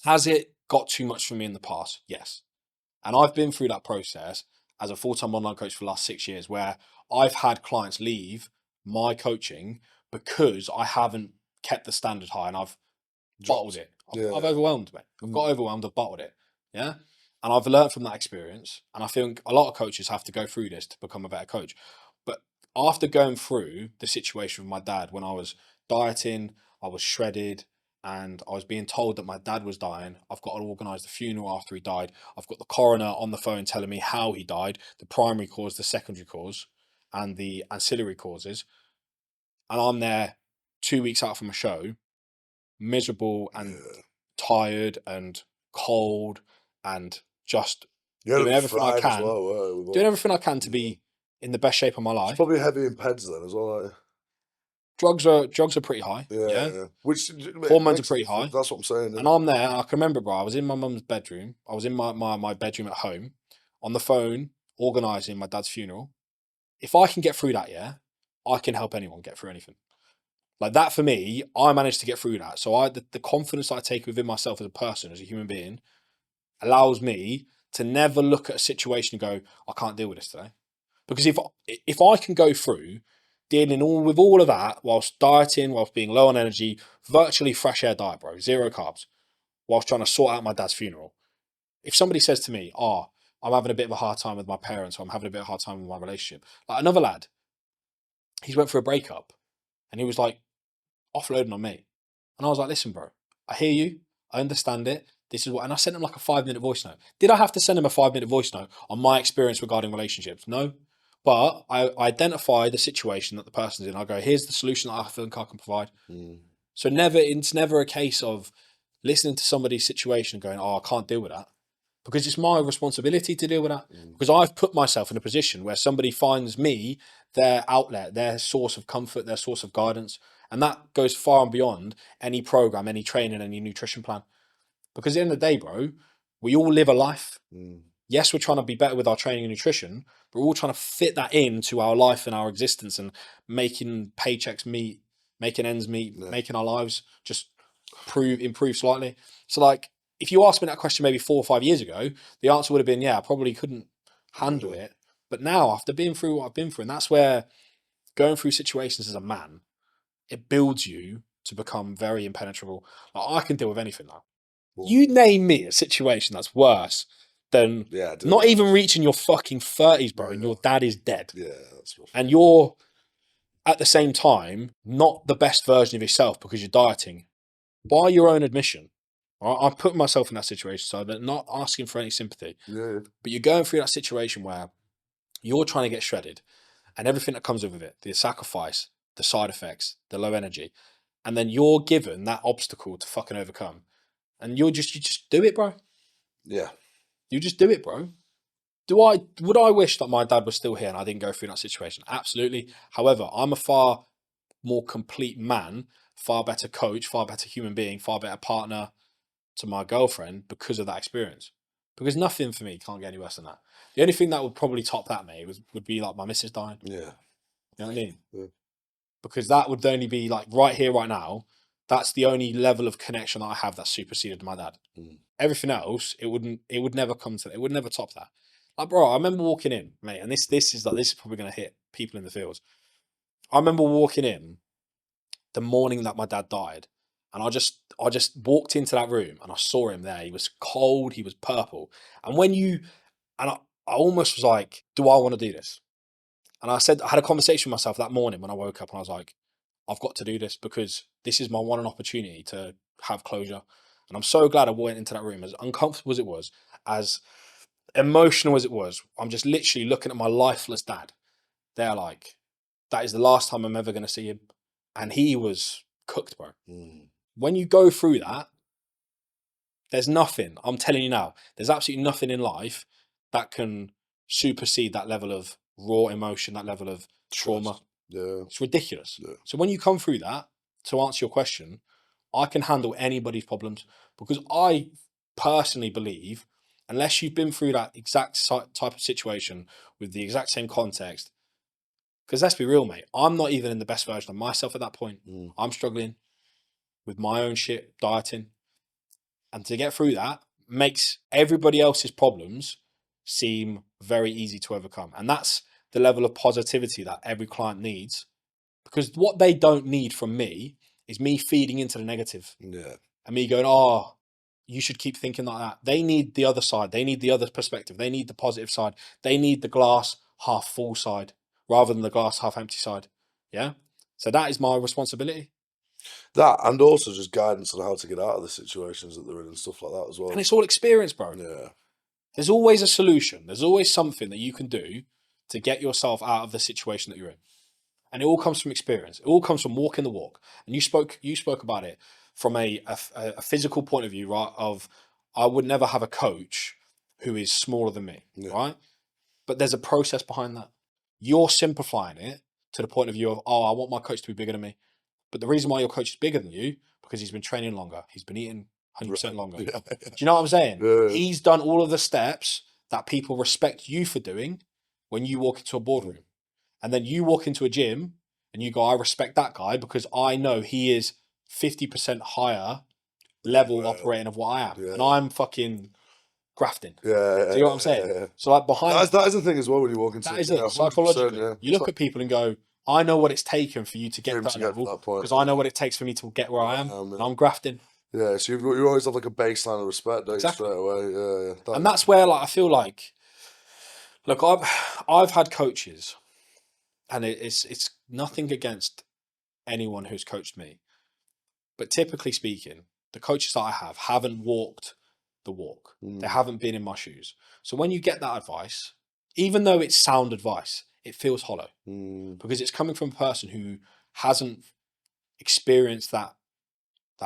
has it got too much for me in the past? Yes. And I've been through that process as a full-time online coach for the last 6 years where I've had clients leave my coaching because I haven't kept the standard high and I've bottled it. I've overwhelmed me. I've got overwhelmed, I've bottled it. Yeah. And I've learned from that experience. And I think a lot of coaches have to go through this to become a better coach. But after going through the situation with my dad, when I was dieting, I was shredded, and I was being told that my dad was dying. I've got to organise the funeral after he died. I've got the coroner on the phone telling me how he died, the primary cause, the secondary cause, and the ancillary causes. And I'm there 2 weeks out from a show, miserable and tired and cold and just You doing look everything I fried as can, well, with all- doing everything I can to be in the best shape of my It's life. probably heavy in peds then as well, aren't you? Drugs are pretty high. Yeah, Yeah. which Hormones are makes a pretty difference. high. That's what I'm saying. And I'm there. I can remember, bro. I was in my mum's bedroom. I was in my bedroom at home on the phone, organising my dad's funeral. If I can get through that, yeah, I can help anyone get through anything. Like that for me, I managed to get through that. So the confidence that I take within myself as a person, as a human being, allows me to never look at a situation and go, I can't deal with this today. Because if I can go through dealing with all of that whilst dieting, whilst being low on energy, virtually fresh air diet, bro, zero carbs, whilst trying to sort out my dad's funeral. If somebody says to me, "Oh, I'm having a bit of a hard time with my parents, or I'm having a bit of a hard time with my relationship," like another lad, he's went through a breakup, and he was like offloading on me, and I was like, "Listen, bro, I hear you, I understand it. This is what," and I sent him like a 5 minute voice note. Did I have to send him a 5 minute voice note on my experience regarding relationships? No. But I identify the situation that the person's in. I go, here's the solution that I think I can provide. So it's never a case of listening to somebody's situation and going, oh, I can't deal with that. Because it's my responsibility to deal with that. Because I've put myself in a position where somebody finds me their outlet, their source of comfort, their source of guidance. And that goes far and beyond any program, any training, any nutrition plan. Because at the end of the day, bro, we all live a life. Yes, we're trying to be better with our training and nutrition, but we're all trying to fit that into our life and our existence and making paychecks meet, making ends meet, making our lives just improve slightly. So like, if you asked me that question maybe 4 or 5 years ago, the answer would have been, yeah, I probably couldn't handle it. But now, after being through what I've been through, and that's where going through situations as a man, it builds you to become very impenetrable. Like, I can deal with anything now. You name me a situation that's worse than not even reaching your fucking 30s, bro, and your dad is dead. Yeah, that's rough. And you're at the same time not the best version of yourself because you're dieting. By your own admission, I'm putting myself in that situation, so I'm not asking for any sympathy. Yeah. But you're going through that situation where you're trying to get shredded and everything that comes with it, the sacrifice, the side effects, the low energy, and then you're given that obstacle to fucking overcome. And you just do it, bro. Yeah. You just do it, bro. Would I wish that my dad was still here and I didn't go through that situation? Absolutely. However, I'm a far more complete man, far better coach, far better human being, far better partner to my girlfriend because of that experience. Because nothing for me can't get any worse than that. The only thing that would probably top that, mate, would be like my missus dying. Yeah. You know what I mean? Yeah. Because that would only be like right here, right now. That's the only level of connection that I have that superseded my dad. Everything else, it would never come to that. It would never top that. Like, bro, I remember walking in, mate, and this is probably going to hit people in the fields. I remember walking in the morning that my dad died, and I just walked into that room and I saw him there. He was cold, he was purple, and I almost was like, do I want to do this? And I had a conversation with myself that morning when I woke up, and I was like, I've got to do this because this is my one opportunity to have closure. And I'm so glad I went into that room, as uncomfortable as it was, as emotional as it was. I'm just literally looking at my lifeless dad. They're like, that is the last time I'm ever going to see him. And he was cooked, bro. When you go through that, there's nothing, I'm telling you now, there's absolutely nothing in life that can supersede that level of raw emotion, that level of trauma. Yeah. It's ridiculous. Yeah. So when you come through that, to answer your question, I can handle anybody's problems because I personally believe, unless you've been through that exact type of situation with the exact same context, because let's be real, mate, I'm not even in the best version of myself at that point. I'm struggling with my own shit, dieting. And to get through that makes everybody else's problems seem very easy to overcome. And that's the level of positivity that every client needs. Because what they don't need from me is me feeding into the negative. Yeah. And me going, oh, you should keep thinking like that. They need the other side. They need the other perspective. They need the positive side. They need the glass half full side rather than the glass half empty side. Yeah. So that is my responsibility. That, and also just guidance on how to get out of the situations that they're in and stuff like that as well. And it's all experience, bro. Yeah. There's always a solution. There's always something that you can do to get yourself out of the situation that you're in. And it all comes from experience. It all comes from walking the walk. And you spoke about it from a physical point of view, right? Of I would never have a coach who is smaller than me, right? But there's a process behind that. You're simplifying it to the point of view of, oh, I want my coach to be bigger than me. But the reason why your coach is bigger than you, because he's been training longer. He's been eating 100% longer. Yeah. Do you know what I'm saying? Yeah. He's done all of the steps that people respect you for doing when you walk into a boardroom. And then you walk into a gym and you go, I respect that guy because I know he is 50% higher level operating of what I am. Yeah. And I'm fucking grafting. Yeah. Do you know what I'm saying? Yeah. So like behind that is the thing as well when you walk into that is it. Psychologically, you look at people and go, I know what it's taken for you to get to that level because I know what it takes for me to get where I am. And I'm grafting. Yeah, so you always have like a baseline of respect, don't you, straight away? Yeah. And that's where like I feel like, look, I've had coaches, and it's nothing against anyone who's coached me, but typically speaking, the coaches that I haven't walked the walk. They haven't been in my shoes. So when you get that advice, even though it's sound advice, it feels hollow because it's coming from a person who hasn't experienced that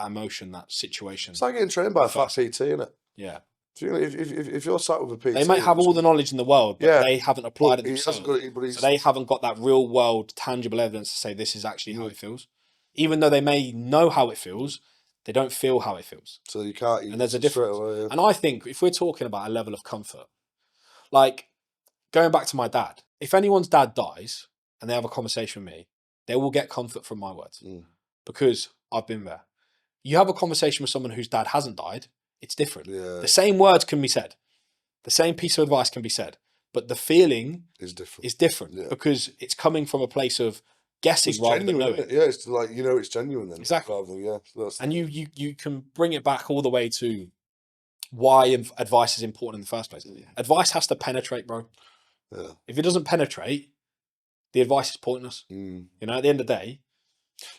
emotion, that situation. It's like getting trained by a fat PT, isn't it? Yeah. If you're sat with a PT, they might have all the knowledge in the world, but they haven't applied it themselves. So they haven't got that real world tangible evidence to say this is actually how it feels. Even though they may know how it feels, they don't feel how it feels. So you can't. And there's a difference. Away, And I think if we're talking about a level of comfort, like going back to my dad, if anyone's dad dies and they have a conversation with me, they will get comfort from my words because I've been there. You have a conversation with someone whose dad hasn't died, it's different. Yeah. The same words can be said. The same piece of advice can be said. But the feeling is different. Because it's coming from a place of guessing rather than knowing. Yeah, it's like, it's genuine then. Exactly. And you can bring it back all the way to why advice is important in the first place. Advice has to penetrate, bro. Yeah. If it doesn't penetrate, the advice is pointless. At the end of the day.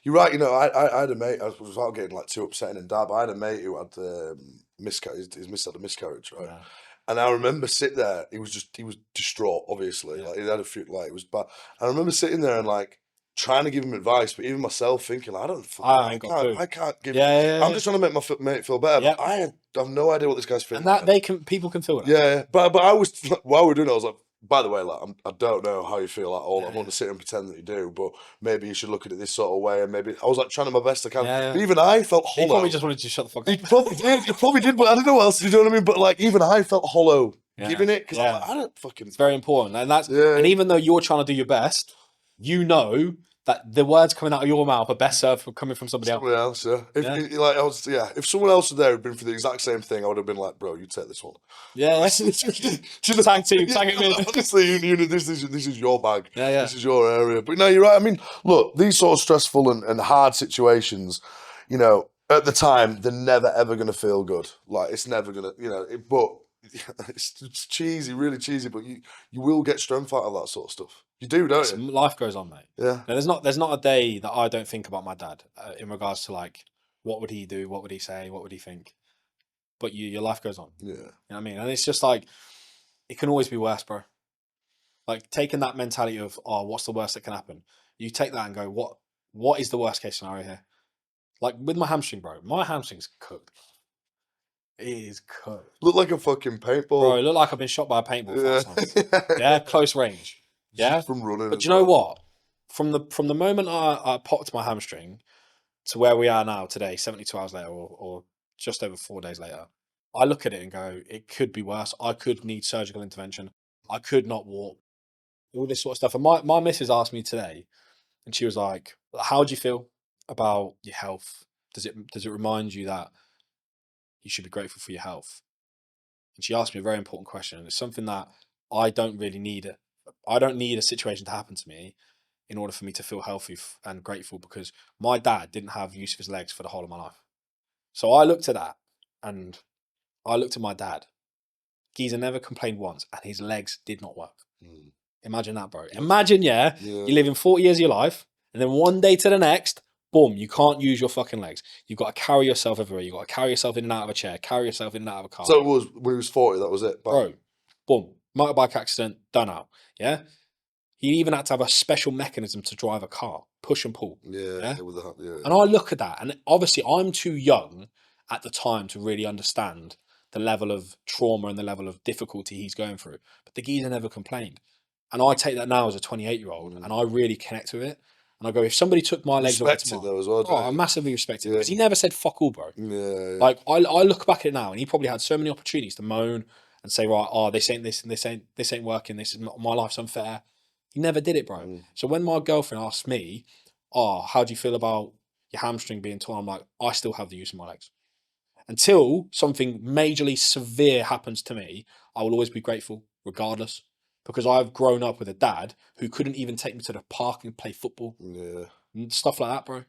You're right. I had a mate, without getting like too upsetting and dab, I had a mate who had his miss had a miscarriage, right? Yeah. And I remember sitting there, he was distraught, obviously. Yeah. Like he had a few, like it was bad. I remember sitting there and like trying to give him advice, but even myself thinking, I can't give. Yeah. I'm just trying to make my mate feel better. Yep. But I have no idea what this guy's feeling. And that people can feel that. Yeah, but I was while we were doing it, I was like, by the way, like I don't know how you feel at all. I want to sit here and pretend that you do, but maybe you should look at it this sort of way. And maybe I was like trying my best I can. Yeah. But even I felt hollow. He probably just wanted to shut the fuck up. He probably did, but I don't know what else. You know what I mean? But like even I felt hollow giving it because I don't fucking. It's very important, and and even though you're trying to do your best, that the words coming out of your mouth are best served from coming from somebody else. If someone else was there who'd been through the exact same thing, I would have been like, bro, you take this one. Yeah, tag team, tag it in. Honestly, this is your bag. Yeah. This is your area. But no, you're right. I mean, look, these sort of stressful and hard situations, at the time, they're never ever going to feel good. Like it's never going to, but it's cheesy, really cheesy. But you will get strength out of that sort of stuff. You do, don't you? Life goes on, mate. Yeah. Now, there's not a day that I don't think about my dad in regards to like, what would he do? What would he say? What would he think? But your life goes on. Yeah. You know what I mean? And it's just like, it can always be worse, bro. Like taking that mentality of, oh, what's the worst that can happen? You take that and go, what is the worst case scenario here? Like with my hamstring, bro. My hamstring's cooked. It is cooked. Look like a fucking paintball. Bro, it looked like I've been shot by a paintball. Yeah, close range. Yeah, from running. But do you know what? From the moment I popped my hamstring to where we are now today, 72 hours later, or just over 4 days later, I look at it and go, it could be worse. I could need surgical intervention. I could not walk. All this sort of stuff. And my missus asked me today, and she was like, "How do you feel about your health? Does it remind you that you should be grateful for your health?" And she asked me a very important question. And it's something that I don't really need. I don't need a situation to happen to me in order for me to feel healthy and grateful, because my dad didn't have use of his legs for the whole of my life. So I looked at that and I looked at my dad. Geezer never complained once and his legs did not work. Imagine that, bro. Imagine, you're living 40 years of your life and then one day to the next, boom, you can't use your fucking legs. You've got to carry yourself everywhere. You've got to carry yourself in and out of a chair, carry yourself in and out of a car. So it was when he was 40. That was it. Bro, boom, motorbike accident, done out. Yeah. He even had to have a special mechanism to drive a car, push and pull. Yeah. With the, yeah. And I look at that, and obviously I'm too young at the time to really understand the level of trauma and the level of difficulty he's going through. But the geezer never complained. And I take that now as a 28-year-old, and I really connect with it. And I go, if somebody took my legs away Respect it though as well. oh, I massively respect it, because he never said fuck all, bro. Yeah. Like I look back at it now, and he probably had so many opportunities to moan and say, right, oh, this ain't this, and this ain't working. This is my life's unfair. He never did it, bro. So when my girlfriend asked me, oh, how do you feel about your hamstring being torn? I'm like, I still have the use of my legs. Until something majorly severe happens to me, I will always be grateful, regardless, because I've grown up with a dad who couldn't even take me to the park and play football. Yeah. And stuff like that, bro.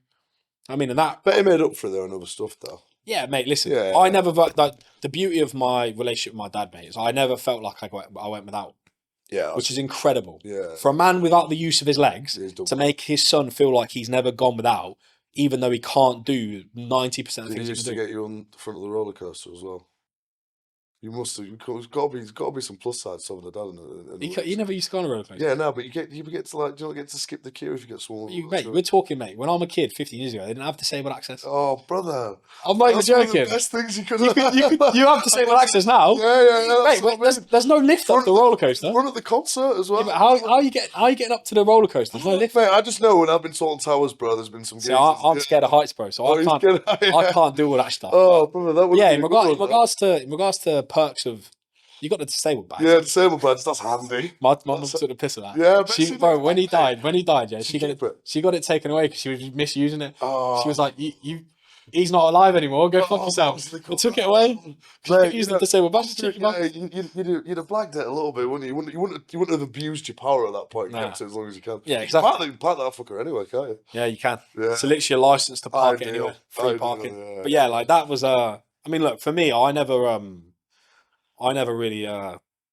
I mean, and that. But he made up for their own other stuff, though. Yeah, mate. Listen, Yeah. I never like the beauty of my relationship with my dad, mate, is I never felt like I went without. Yeah. Which is incredible. Yeah. For a man without the use of his legs He's to make his son feel like he's never gone without, even though he can't do 90% of He things he used can to do. get you on the front of the roller coaster as well. You must have. There's got to be some plus sides to having a dad. You never used to go on a roller coaster. Yeah, no, but you get to like, do you not get to skip the queue if you get someone? Mate, we're talking, mate. When I'm a kid, 15 years ago, they didn't have disabled access. Oh, brother, I'm not even that's one of joking. the best things you could. You have disabled access now. Yeah. Mate, there's no lift up the roller coaster. Run at the concert as well. Yeah, but how are you getting up to the roller coaster? There's no lift. Mate, I just know when I've been to Alton Towers, bro, there's been some. See, I'm scared of heights, bro. So I can't do all that stuff. Oh, brother, that would. Yeah, in regards to perks of. You got the disabled badge. Yeah, disabled badge. That's handy. My mum took the piss of that. Yeah, bro. When he died, yeah, she got it taken away because she was misusing it. Oh. She was like, he's not alive anymore. Go fuck yourself. They took it away. Mate, use the disabled badge. You'd have blagged it a little bit, wouldn't you? You wouldn't have abused your power at that point. Kept it as long as you can. Yeah, exactly. You can park that fucker anyway, can't you? Yeah, you can. Yeah. It's literally a license to park it anywhere. Free parking. Yeah. But yeah, like that was I mean, look, for me, I never really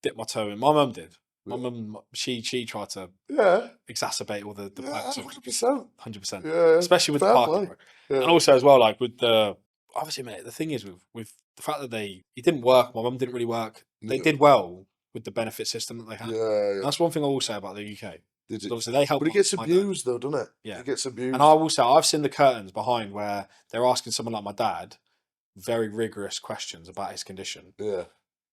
dipped my toe in. My mum did. My mum, she tried to exacerbate all the perks. 100%. 100%. Yeah. Especially with the parking. Yeah. And also as well, like with the obviously, mate, the thing is with the fact that it didn't work. My mum didn't really work. They did well with the benefit system that they had. Yeah. That's one thing I will say about the UK. Obviously, they help. But it gets abused, though, doesn't it? Yeah, it gets abused. And I will say, I've seen the curtains behind where they're asking someone like my dad very rigorous questions about his condition. Yeah.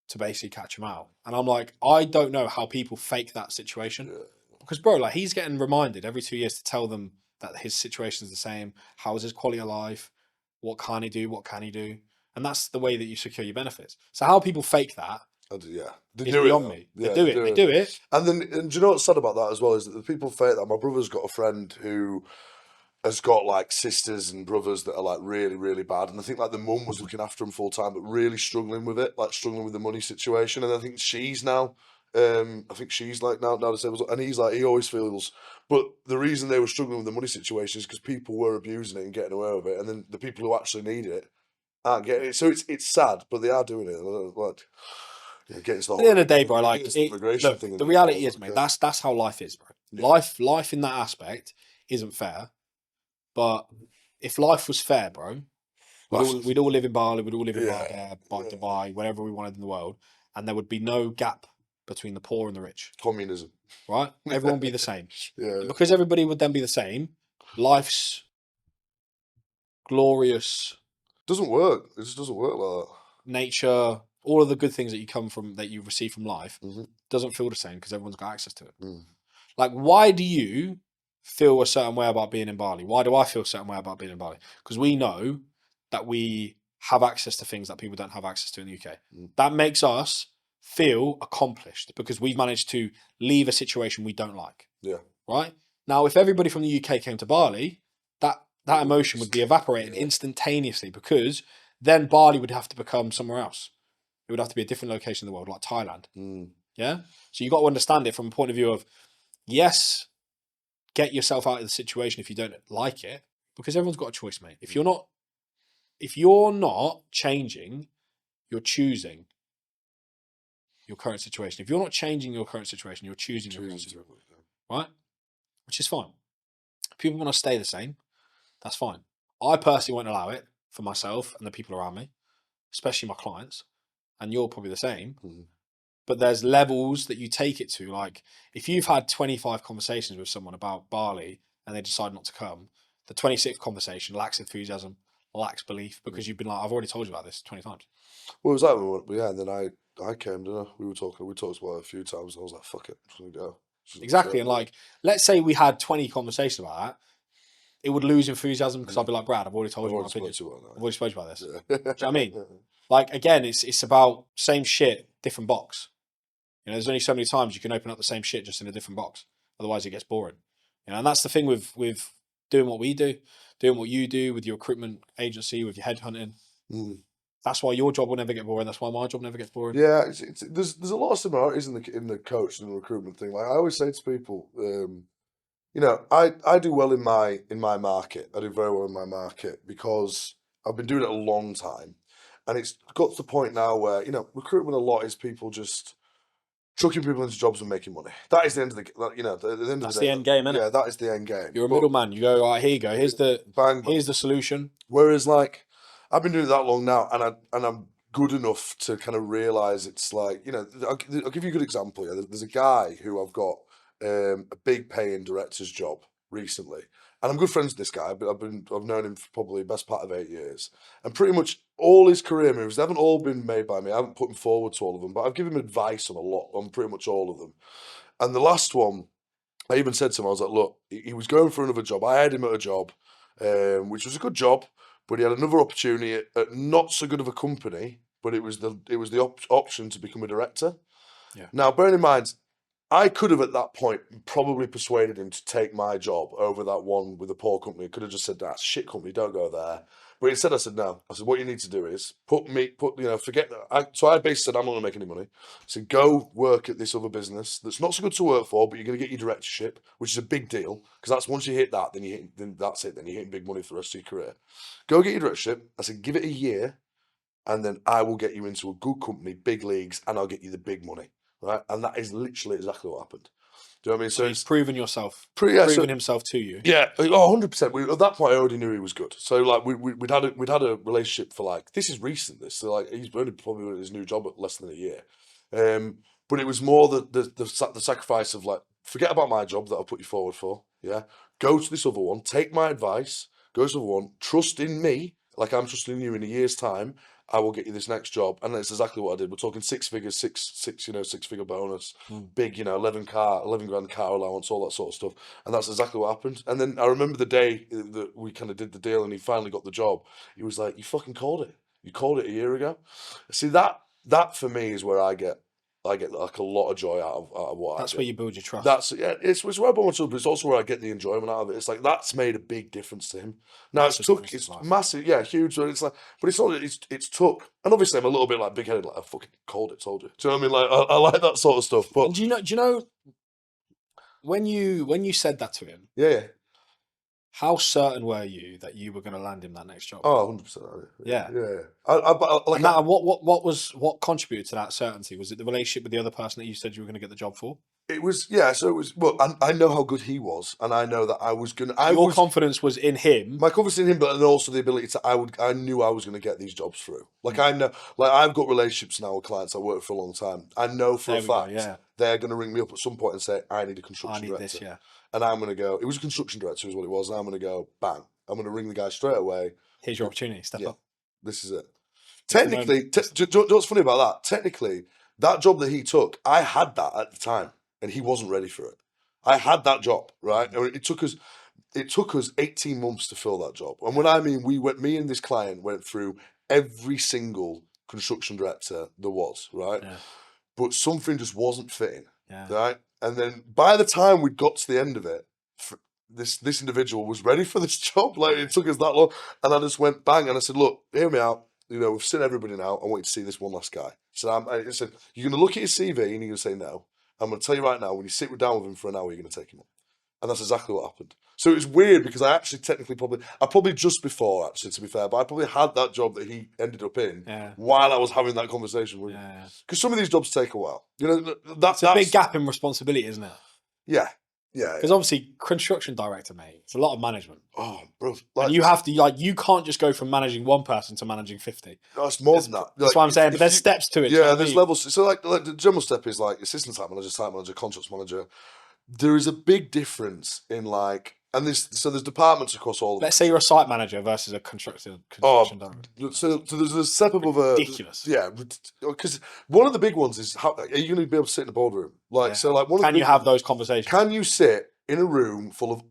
To basically catch him out. And I'm like, I don't know how people fake that situation. Yeah. Because, bro, like he's getting reminded every 2 years to tell them that his situation is the same. How is his quality of life? What can he do? What can he do? And that's the way that you secure your benefits. So how people fake that? They is do beyond it. Me. Yeah, they do it. And do you know what's sad about that as well is that the people fake that. My brother's got a friend who has got like sisters and brothers that are like really, really bad. And I think like the mum was looking after him full time, but really struggling with it, like struggling with the money situation. And I think she's now, now disabled. And he's like, he always feels, but the reason they were struggling with the money situation is because people were abusing it and getting away with it. And then the people who actually need it aren't getting it. So it's sad, but they are doing it. Like, at the end of the day, bro, like the reality is, mate, that's how life is, bro. Yeah. Life in that aspect isn't fair. But if life was fair, bro, we'd all live in Bali, we'd all live in Dubai, wherever we wanted in the world, and there would be no gap between the poor and the rich. Communism. Right? Everyone would be the same. Yeah. Because everybody would then be the same, life's glorious... Doesn't work. It just doesn't work like that. Nature, all of the good things that you receive from life, doesn't feel the same because everyone's got access to it. Like, why do you feel a certain way about being in Bali? Why do I feel a certain way about being in Bali? Because we know that we have access to things that people don't have access to in the UK. That makes us feel accomplished because we've managed to leave a situation we don't like. Yeah. Right? Now, if everybody from the UK came to Bali, that emotion would be evaporated instantaneously because then Bali would have to become somewhere else. It would have to be a different location in the world, like Thailand. Yeah? So you got to understand it from a point of view of, yes, get yourself out of the situation if you don't like it, because everyone's got a choice, mate. If you're not changing, you're choosing your current situation. If you're not changing your current situation, you're choosing your current situation, right? Which is fine. People want to stay the same. That's fine. I personally won't allow it for myself and the people around me, especially my clients. And you're probably the same. Mhm. But there's levels that you take it to. Like if you've had 25 conversations with someone about Bali and they decide not to come, the 26th conversation lacks enthusiasm, lacks belief because you've been like, I've already told you about this 20 times. Well, it was that one, yeah. And then I came, didn't I? We talked about it a few times, and I was like, "Fuck it, I'm just gonna go." Exactly. And like, let's say we had 20 conversations about that, it would lose enthusiasm because I'd be like, Brad, I've already told you my opinion. I've already spoken about this. Yeah. Do you know what I mean? Like again, it's about same shit, different box. You know, there's only so many times you can open up the same shit just in a different box. Otherwise, it gets boring. You know, and that's the thing with doing what we do, doing what you do with your recruitment agency, with your headhunting. That's why your job will never get boring. That's why my job never gets boring. Yeah, there's a lot of similarities in the coach and the recruitment thing. Like I always say to people, you know, I do well in my market. I do very well in my market because I've been doing it a long time, and it's got to the point now where, you know, recruitment a lot is people just chucking people into jobs and making money. That is the end of the, you know, the end That's of the the day. end game, isn't Yeah, it? that is the end game. You're a But middleman. You go, all right, here you go. Here's the bang. here's the solution. Whereas, like, I've been doing it that long now, and I'm good enough to kind of realize it's like, you know, I'll give you a good example. Yeah, there's a guy who I've got a big paying director's job recently, and I'm good friends with this guy. But I've known him for probably the best part of 8 years, and pretty much all his career moves, they haven't all been made by me. I haven't put him forward to all of them, but I've given him advice on pretty much all of them. And the last one, I even said to him, I was like, look, he was going for another job. I had him at a job, which was a good job, but he had another opportunity at not so good of a company, but it was the option to become a director. Yeah. Now, bearing in mind, I could have at that point probably persuaded him to take my job over that one with the poor company. I could have just said, that's a shit company, don't go there. But instead I said, no. I said, what you need to do is forget that. So I basically said, I'm not going to make any money. I said, go work at this other business that's not so good to work for, but you're going to get your directorship, which is a big deal. Because that's once you hit that, then that's it. Then you're hitting big money for the rest of your career. Go get your directorship. I said, give it a year, and then I will get you into a good company, big leagues, and I'll get you the big money. Right? And that is literally exactly what happened. Do you know what I mean? So he's proven himself to you. Yeah, 100%. At that point, I already knew he was good. So like we'd had a relationship for like, this is recent. So like he's only probably in his new job at less than a year. But it was more the sacrifice of like, forget about my job that I'll put you forward for. Yeah, go to this other one. Take my advice. Go to the other one. Trust in me, like I'm trusting you. In a year's time, I will get you this next job, and that's exactly what I did. We're talking six figures, six figure bonus, big, 11 grand car allowance, all that sort of stuff, and that's exactly what happened. And then I remember the day that we kind of did the deal, and he finally got the job. He was like, "You fucking called it. You called it a year ago." See, that for me is where I get like a lot of joy out of what That's I do. where you build your trust. That's it's where I build my trust, but it's also where I get the enjoyment out of it. It's like that's made a big difference to him. Now it's massive, yeah, huge. But it's like, but it's not. It's took, and obviously I'm a little bit like big headed, like I fucking called it, told you. Do you know what I mean? Like I like that sort of stuff. But and do you know when you said that to him? Yeah. How certain were you that you were going to land him that next job? Oh, 100%. Yeah. What contributed to that certainty? Was it the relationship with the other person that you said you were going to get the job for? It was, yeah. So it was. Well, I know how good he was, and I know that I was gonna. Your confidence was in him. My confidence in him, but and also the ability to. I knew I was going to get these jobs through. Like I know, like I've got relationships now with clients I worked with for a long time. I know for a fact they're going to ring me up at some point and say, "I need a construction director." This, and I'm going to go. It was a construction director, is what it was. And I'm going to go, bang. I'm going to ring the guy straight away. Here's your opportunity. Step up. This is it. Technically, do you know what's funny about that? Technically, that job that he took, I had that at the time, and he wasn't ready for it. I had that job, right? And it took us 18 months to fill that job. And when I mean me and this client went through every single construction director there was, right? Yeah. But something just wasn't fitting, yeah. right? And then by the time we got to the end of it, this individual was ready for this job. Like it took us that long, and I just went bang, and I said, "Look, hear me out. You know, we've seen everybody now. I want you to see this one last guy." So I said, "You're going to look at his CV and you're going to say no. I'm going to tell you right now. When you sit down with him for an hour, you're going to take him on." And that's exactly what happened. So it was weird because I actually probably just before, actually, to be fair, but I probably had that job that he ended up in while I was having that conversation with him. Because some of these jobs take a while. You know, that's a big gap in responsibility, isn't it? Yeah. Yeah. Because obviously, construction director, mate, it's a lot of management. Oh, bro. And you have to, like, you can't just go from managing one person to managing 50. No, it's more than that. That's what I'm saying. But there's steps to it. Yeah, there's levels. So like the general step is like assistant site manager, contracts manager. There is a big difference in like, and there's departments across all of Let's them. say you're a site manager versus a construction director. So there's a step above a Ridiculous. Yeah, because one of the big ones is how are you going to be able to sit in a boardroom? Like, so like can you have those conversations? Can you sit in a room full of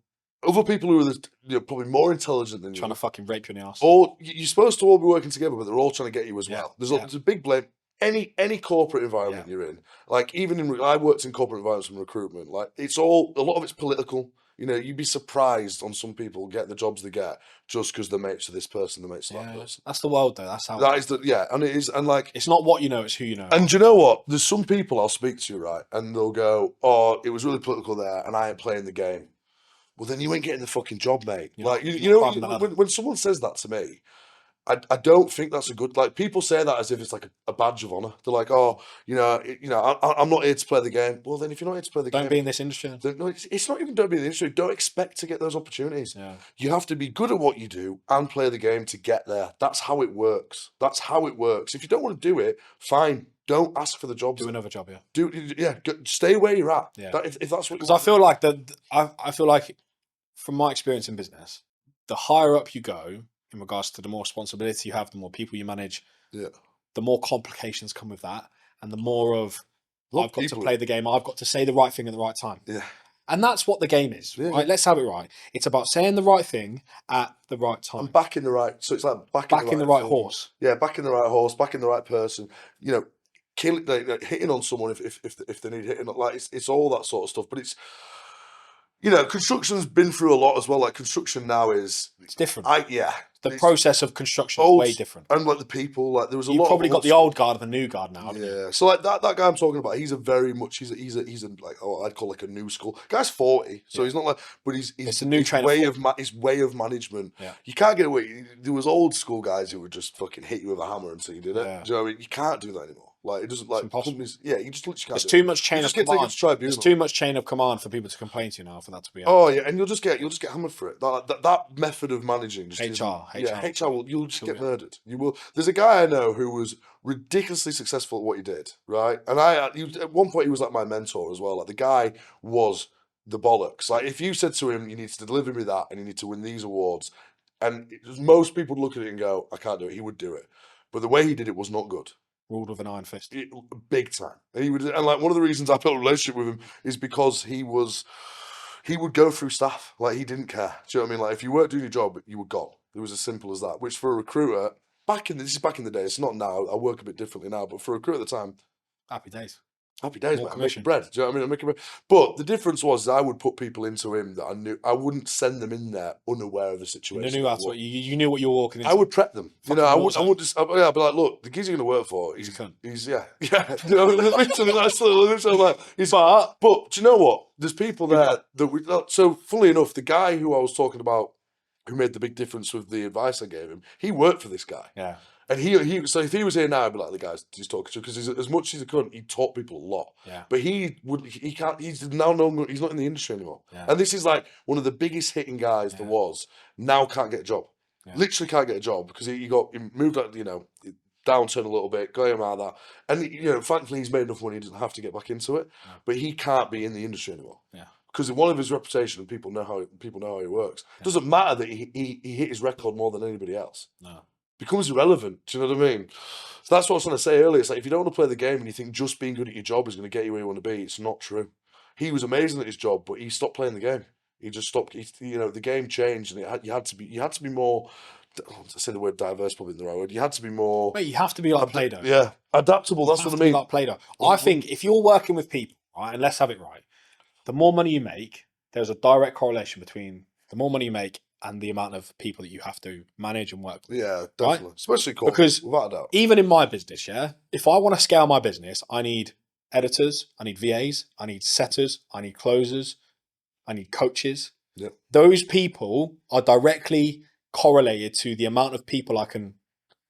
other people who are probably more intelligent than you, trying to fucking rape you in the ass? Or you're supposed to all be working together, but they're all trying to get you as well. There's a big blame. Any corporate environment you're in, like even I worked in corporate environments and recruitment. Like it's all a lot of it's political. You know, you'd be surprised on some people get the jobs they get just because they're mates to this person, they're mates to that person. That's the world, though. That's how. That is and it is, and like it's not what you know, it's who you know. And do you know what? There's some people I'll speak to, right, and they'll go, "Oh, it was really political there, and I ain't playing the game." Well, then you ain't getting the fucking job, mate. Like you know, when someone says that to me. I don't think that's a good, like, people say that as if it's like a badge of honor. They're like, oh, I'm not here to play the game. Well, then if you're not here to play the game, don't be in this industry. No, it's not even don't be in the industry. Don't expect to get those opportunities. Yeah. You have to be good at what you do and play the game to get there. That's how it works. That's how it works. If you don't want to do it, fine. Don't ask for the job. Do another job, stay where you're at. Yeah. If that's what. Because I feel like I feel like, from my experience in business, the higher up you go, in regards to the more responsibility you have, the more people you manage, the more complications come with that, and the more of I've got to play the game, I've got to say the right thing at the right time. Yeah. And that's what the game is. Yeah. Right? Let's have it right. It's about saying the right thing at the right time. And backing the right. So it's like backing the right horse. Yeah, backing the right horse, backing the right person. You know, hitting on someone if they need hitting. Like it's all that sort of stuff. But it's, construction's been through a lot as well. Like construction now it's different. The process of construction is way different. And like the people, like there was a lot. You've probably got the old guard and the new guard now. Yeah. So like that guy I'm talking about, he's a like I'd call like a new school. Guy's 40, so he's not like, but he's it's a new his way of management. Yeah. You can't get away. There was old school guys who would just fucking hit you with a hammer until you did it. Yeah. Do you know what I mean? You can't do that anymore. Like it doesn't like companies. Yeah, you just literally can't. There's too much chain of command. There's too much chain of command for people to complain to now for that to be. Oh yeah, and you'll just get hammered for it. That method of managing. HR. You'll just get murdered. You will. There's a guy I know who was ridiculously successful at what he did, right? And at one point he was like my mentor as well. Like the guy was the bollocks. Like if you said to him, you need to deliver me that, and you need to win these awards, and most people would look at it and go, I can't do it. He would do it, but the way he did it was not good. Ruled with an iron fist. Big time. And like one of the reasons I built a relationship with him is because he would go through stuff. Like he didn't care. Do you know what I mean? Like if you weren't doing your job, you were gone. It was as simple as that. Which for a recruiter, this is back in the day, it's not now. I work a bit differently now, but for a recruiter at the time, happy days. Happy days, man. I'm making bread. Do you know what I mean? I'm making bread. But the difference was I would put people into him that I knew. I wouldn't send them in there unaware of the situation. You knew that's what you knew what you were walking into. I would prep them. I would just. I'd be like, look, the kids you're going to work for. He's a cunt. Literally, but do you know what? There's people there that so funnily enough, the guy who I was talking about, who made the big difference with the advice I gave him, he worked for this guy. Yeah. And so if he was here now, I'd be like the guys he's talking to, because as much as he could, he taught people a lot. Yeah. But he can't. He's now he's not in the industry anymore. Yeah. And this is like one of the biggest hitting guys there was. Now can't get a job. Yeah. Literally can't get a job because he moved out. Downturn a little bit, got him out of that, and thankfully he's made enough money. He doesn't have to get back into it. Yeah. But he can't be in the industry anymore. Yeah. Because one of his reputation, people know how he works. Yeah. It doesn't matter that he hit his record more than anybody else. No. Becomes irrelevant. Do you know what I mean? So that's what I was trying to say earlier. It's like if you don't want to play the game and you think just being good at your job is going to get you where you want to be, it's not true. He was amazing at his job, but he stopped playing the game. He just stopped. The game changed, and you had to be more. I say the word diverse, probably the right word. You had to be more. Mate, you have to be like Play-Doh. Yeah, adaptable. That's what I mean. Like Play-Doh. I think if you're working with people, right, and let's have it right, the more money you make, there's a direct correlation between the more money you make and the amount of people that you have to manage and work with. Yeah, definitely. Right? Especially corporate, because without a doubt. Even in my business, if I want to scale my business, I need editors, I need VAs, I need setters, I need closers, I need coaches. Yep. Those people are directly correlated to the amount of people I can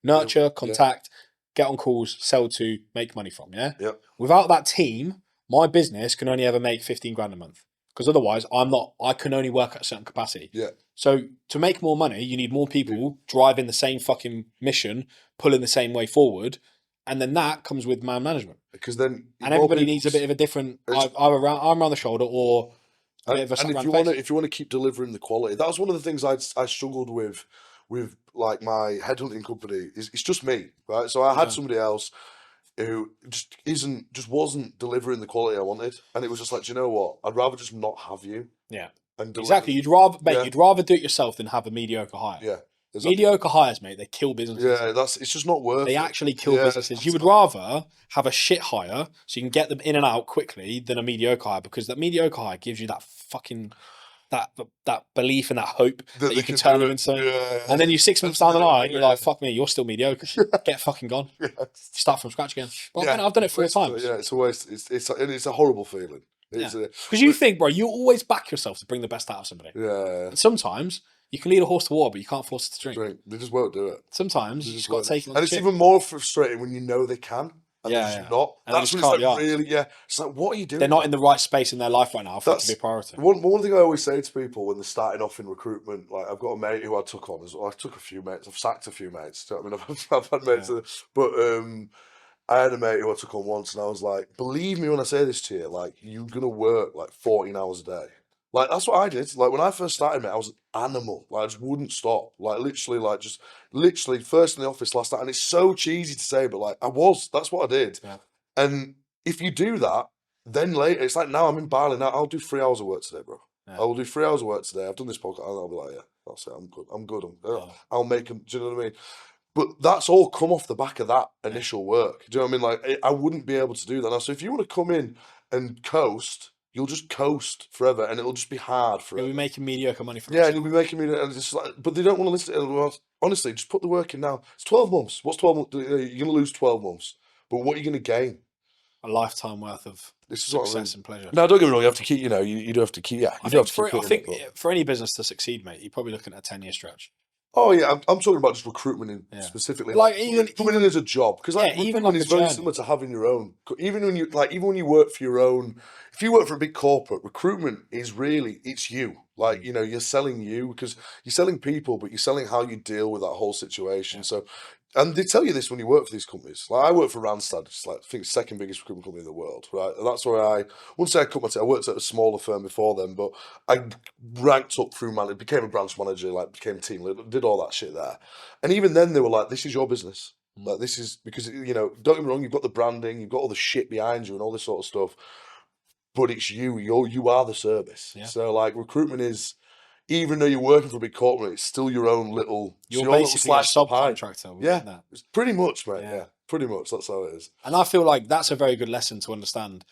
nurture, contact, get on calls, sell to, make money from. Yeah. Yep. Without that team, my business can only ever make 15 grand a month. because otherwise I can only work at a certain capacity. Yeah. So to make more money, you need more people driving the same fucking mission, pulling the same way forward, and then that comes with man management. Because then And everybody needs a bit of a different arm around the shoulder or a bit of a and around the face. if you want to keep delivering the quality, that was one of the things I struggled with like my headhunting company. It's just me, right? So I had somebody else who just wasn't delivering the quality I wanted, and it was just like, do you know what? I'd rather just not have you. Yeah, and exactly. You'd rather do it yourself than have a mediocre hire. Yeah, exactly. Mediocre hires, mate. They kill businesses. Yeah, it's just not worth it. They actually kill businesses. You would rather have a shit hire so you can get them in and out quickly than a mediocre hire, because that mediocre hire gives you that fucking that belief and that hope that you can turn them into something. Yeah. And then you 6 months down the line, you're like, fuck me, you're still mediocre. Get fucking gone. Start from scratch again. Well, I've done it 4 times. Yeah, it's always it's a horrible feeling. Because you think, bro, you always back yourself to bring the best out of somebody. Yeah. And sometimes you can lead a horse to water, but you can't force it to drink. They just won't do it. Sometimes you just got to take it. And it's even more frustrating when you know they can. And they're just not. And that's when it's like really, it's like, what are you doing? They're not in the right space in their life right now for it to be a priority. One thing I always say to people when they're starting off in recruitment, like I've got a mate who I took on as well. I took a few mates. I've sacked a few mates. Do you know what I mean? I've had mates, but I had a mate who I took on once, and I was like, believe me when I say this to you, like you're gonna work like 14 hours a day. Like that's what I did. Like when I first started, mate, I was an animal. Like I just wouldn't stop. Like literally first in the office last night. And it's so cheesy to say, but like that's what I did. Yeah. And if you do that, then later, it's like now I'm in Bali now. I'll do 3 hours of work today, bro. Yeah. I will do 3 hours of work today. I've done this podcast, and I'll be like, yeah, that's it. I'm good. I'm good. I'll make them. Do you know what I mean? But that's all come off the back of that initial work. Do you know what I mean? Like I wouldn't be able to do that now. So if you want to come in and coast, you'll just coast forever, and it'll just be hard forever. You'll be making mediocre money for and you'll be making mediocre, and it's like, but they don't want to listen to it. Honestly, just put the work in now. It's 12 months. What's 12 months? You're going to lose 12 months. But what are you going to gain? A lifetime worth of success and pleasure. Now, don't get me wrong. You have to keep. You do have to keep. Yeah, I think for any business to succeed, mate, you're probably looking at a 10-year stretch. Oh yeah, I'm talking about just recruitment specifically. Like even coming in as a job, because recruitment is very similar to having your own. Even when you work for your own, if you work for a big corporate, recruitment is really it's you. Like you're selling you because you're selling people, but you're selling how you deal with that whole situation. Yeah. So. And they tell you this when you work for these companies. Like I work for Randstad, it's like I think second biggest recruitment company in the world, right? And that's where I wouldn't say I cut my teeth. I worked at a smaller firm before then, but I ranked up through management, became a branch manager, like became a team leader, did all that shit there. And even then they were like, "This is your business." Like this is because don't get me wrong, you've got the branding, you've got all the shit behind you and all this sort of stuff, but it's you. You are the service. Yeah. So like recruitment is. Even though you're working for a big corporate, it's still your own little. You're basically a subcontractor. Yeah, pretty much, mate. Yeah, pretty much. That's how it is. And I feel like that's a very good lesson to understand.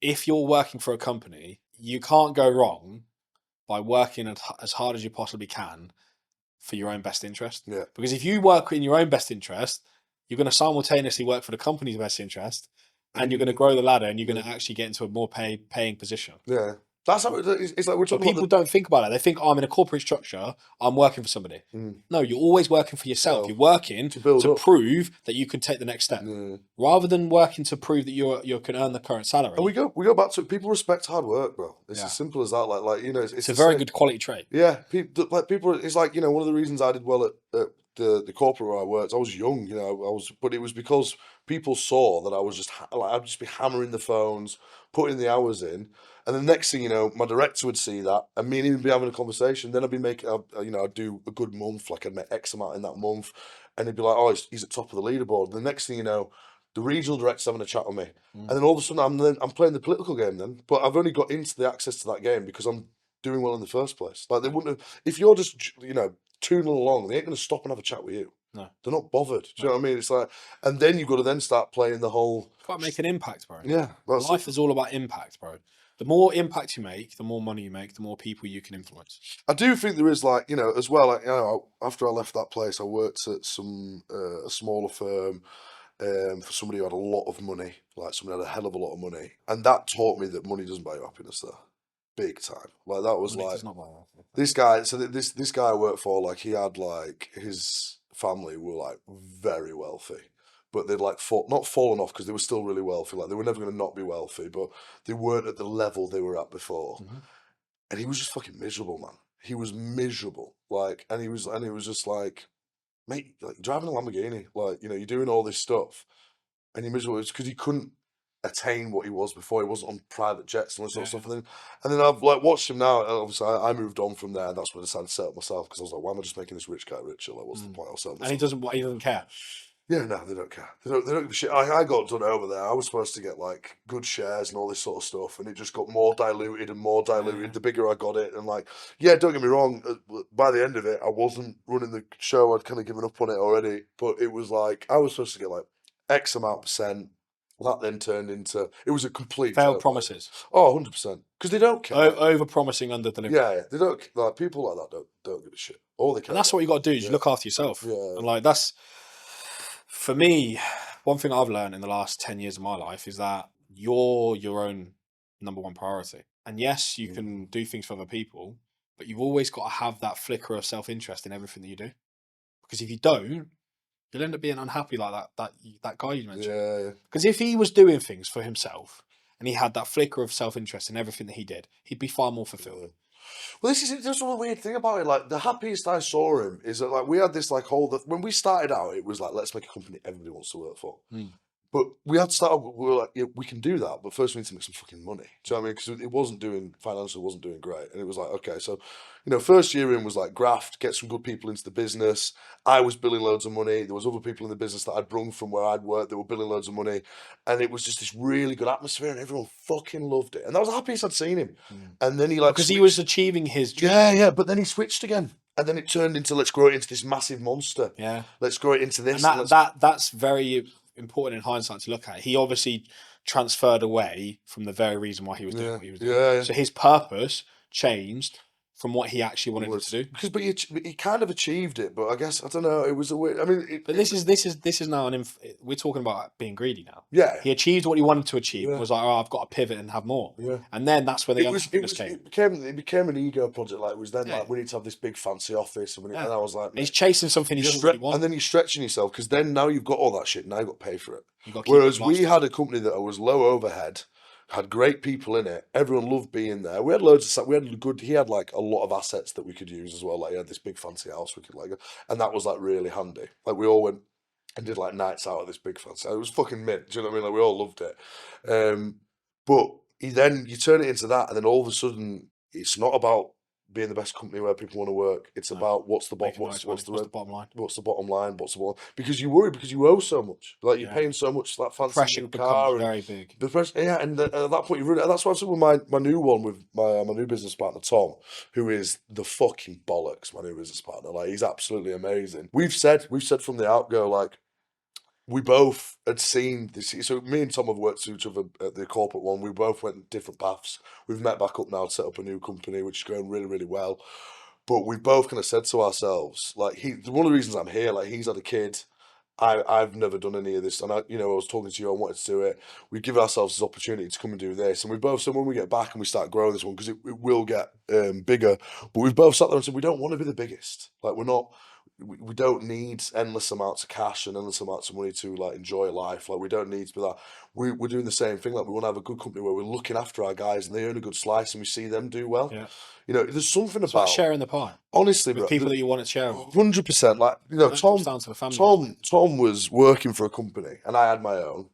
If you're working for a company, you can't go wrong by working as hard as you possibly can for your own best interest. Yeah. Because if you work in your own best interest, you're going to simultaneously work for the company's best interest, and you're going to grow the ladder, and you're going to actually get into a more paying position. Yeah. That's how it's like we're talking. But people don't think about it. They think, I'm in a corporate structure. I'm working for somebody. No, you're always working for yourself. You're working to prove that you can take the next step, rather than working to prove that you can earn the current salary. And we go back to people respect hard work, bro. It's as simple as that. Like it's a very good quality trait. Yeah, people. It's like one of the reasons I did well at the corporate where I worked. I was young, but it was because people saw that I was just I'd just be hammering the phones, putting the hours in. And the next thing you know, my director would see that, and me and him would be having a conversation. Then I'd be I'd do a good month, like I'd make X amount in that month, and he'd be like, "Oh, he's at top of the leaderboard." And the next thing you know, the regional director's having a chat with me, and then all of a sudden I'm playing the political game then, but I've only got into the access to that game because I'm doing well in the first place. Like they wouldn't have, if you're just tooling along, they ain't going to stop and have a chat with you. No, they're not bothered. Do you know what I mean? It's like, and then you've got to then start playing the whole. Got to make an impact, bro. Yeah, life is all about impact, bro. The more impact you make, the more money you make, the more people you can influence. I do think there is as well. Like, after I left that place, I worked at a smaller firm for somebody who had a lot of money. Like somebody had a hell of a lot of money, and that taught me that money doesn't buy you happiness. There, big time. Like that was money does not buy you. This guy. So this guy I worked for, like he had like his family were like very wealthy. But they'd like not fallen off because they were still really wealthy. Like they were never going to not be wealthy, but they weren't at the level they were at before. and he was just fucking miserable, man. He was miserable, like, and it was just like, mate, like driving a Lamborghini, like, you're doing all this stuff, and you're miserable. It's because he couldn't attain what he was before. He wasn't on private jets and all this sort of stuff. And then I've like watched him now. And obviously, I moved on from there, and that's when I decided to set up myself because I was like, why am I just making this rich guy richer? Like, what's the point? I'll sell myself. And he doesn't care. Yeah, no, they don't care. They don't give a shit. I got done over there. I was supposed to get like good shares and all this sort of stuff, and it just got more diluted and more diluted the bigger I got it. And like, yeah, don't get me wrong. By the end of it, I wasn't running the show. I'd kind of given up on it already. But it was like I was supposed to get like X amount percent. That then turned into it was a complete Failed joke. promises. Oh, 100%. Because they don't care. Over promising, under delivering. Yeah, they don't like people like that. Don't give a shit. All they care. And that's what you got to do. Is you look after yourself. Yeah. And like that's. For me, one thing I've learned in the last 10 years of my life is that you're your own number one priority. And yes, you can do things for other people, but you've always got to have that flicker of self-interest in everything that you do. Because if you don't, you'll end up being unhappy like that guy you mentioned. Yeah. Because if he was doing things for himself and he had that flicker of self-interest in everything that he did, he'd be far more fulfilled. Well, this is one weird thing about it. Like the happiest I saw him is that like we had this like when we started out, it was like let's make a company everybody wants to work for. But we had started. We were like, yeah, we can do that, but first we need to make some fucking money. Do you know what I mean? Because it wasn't doing financially, wasn't doing great, and it was like okay, so first year in was like graft, get some good people into the business. I was billing loads of money. There was other people in the business that I'd brung from where I'd worked that were billing loads of money, and it was just this really good atmosphere, and everyone fucking loved it. And that was the happiest I'd seen him. And then he like because he was achieving his dream. Yeah, but then he switched again. And then it turned into let's grow it into this massive monster. Yeah. Let's grow it into this. And that's very important in hindsight to look at. He obviously transferred away from the very reason why he was doing what he was doing. Yeah. So his purpose changed from what he actually wanted to do. But he kind of achieved it, but I guess I don't know. It was a weird. I mean, but this is now we're talking about being greedy now. Yeah, he achieved what he wanted to achieve. Was like, oh, I've got to pivot and have more. Yeah, and then that's where the unhappiness came. It became an ego project. Like it was then like we need to have this big fancy office, and I was like, he's chasing something he doesn't really want. And then you're stretching yourself because then now you've got all that shit. Now you've got to pay for it. Whereas we had a company that was low overhead. Had great people in it. Everyone loved being there. We had loads of. He had like a lot of assets that we could use as well. Like he had this big fancy house we could like, and that was like really handy. Like we all went and did like nights out at this big fancy. It was fucking mint. Do you know what I mean? Like we all loved it. But you turn it into that, and then all of a sudden, it's not about being the best company where people want to work. It's about what's the bottom line? What's the bottom line? Because you worry because you owe so much. Like you're paying so much that fancy pressure car. Very big. The pressure, and at that point you run it. That's why I'm saying with my new one with my new business partner Tom, who is the fucking bollocks. My new business partner, like he's absolutely amazing. We've said from the outgo like. We both had seen this. So me and Tom have worked with each other at the corporate one. We both went different paths. We've met back up now to set up a new company, which is going really, really well. But we've both kind of said to ourselves, like, one of the reasons I'm here, like, he's had a kid. I've never done any of this, and I was talking to you. I wanted to do it. We give ourselves this opportunity to come and do this, and we both said when we get back and we start growing this one because it will get bigger. But we've both sat there and said we don't want to be the biggest. Like we're not. We don't need endless amounts of cash and endless amounts of money to like enjoy life. Like we don't need to be that. We're doing the same thing. Like we want to have a good company where we're looking after our guys and they earn a good slice and we see them do well. Yeah. There's something it's about like sharing the pie. Honestly, with people that you want to share. 100%. Like Tom was working for a company and I had my own,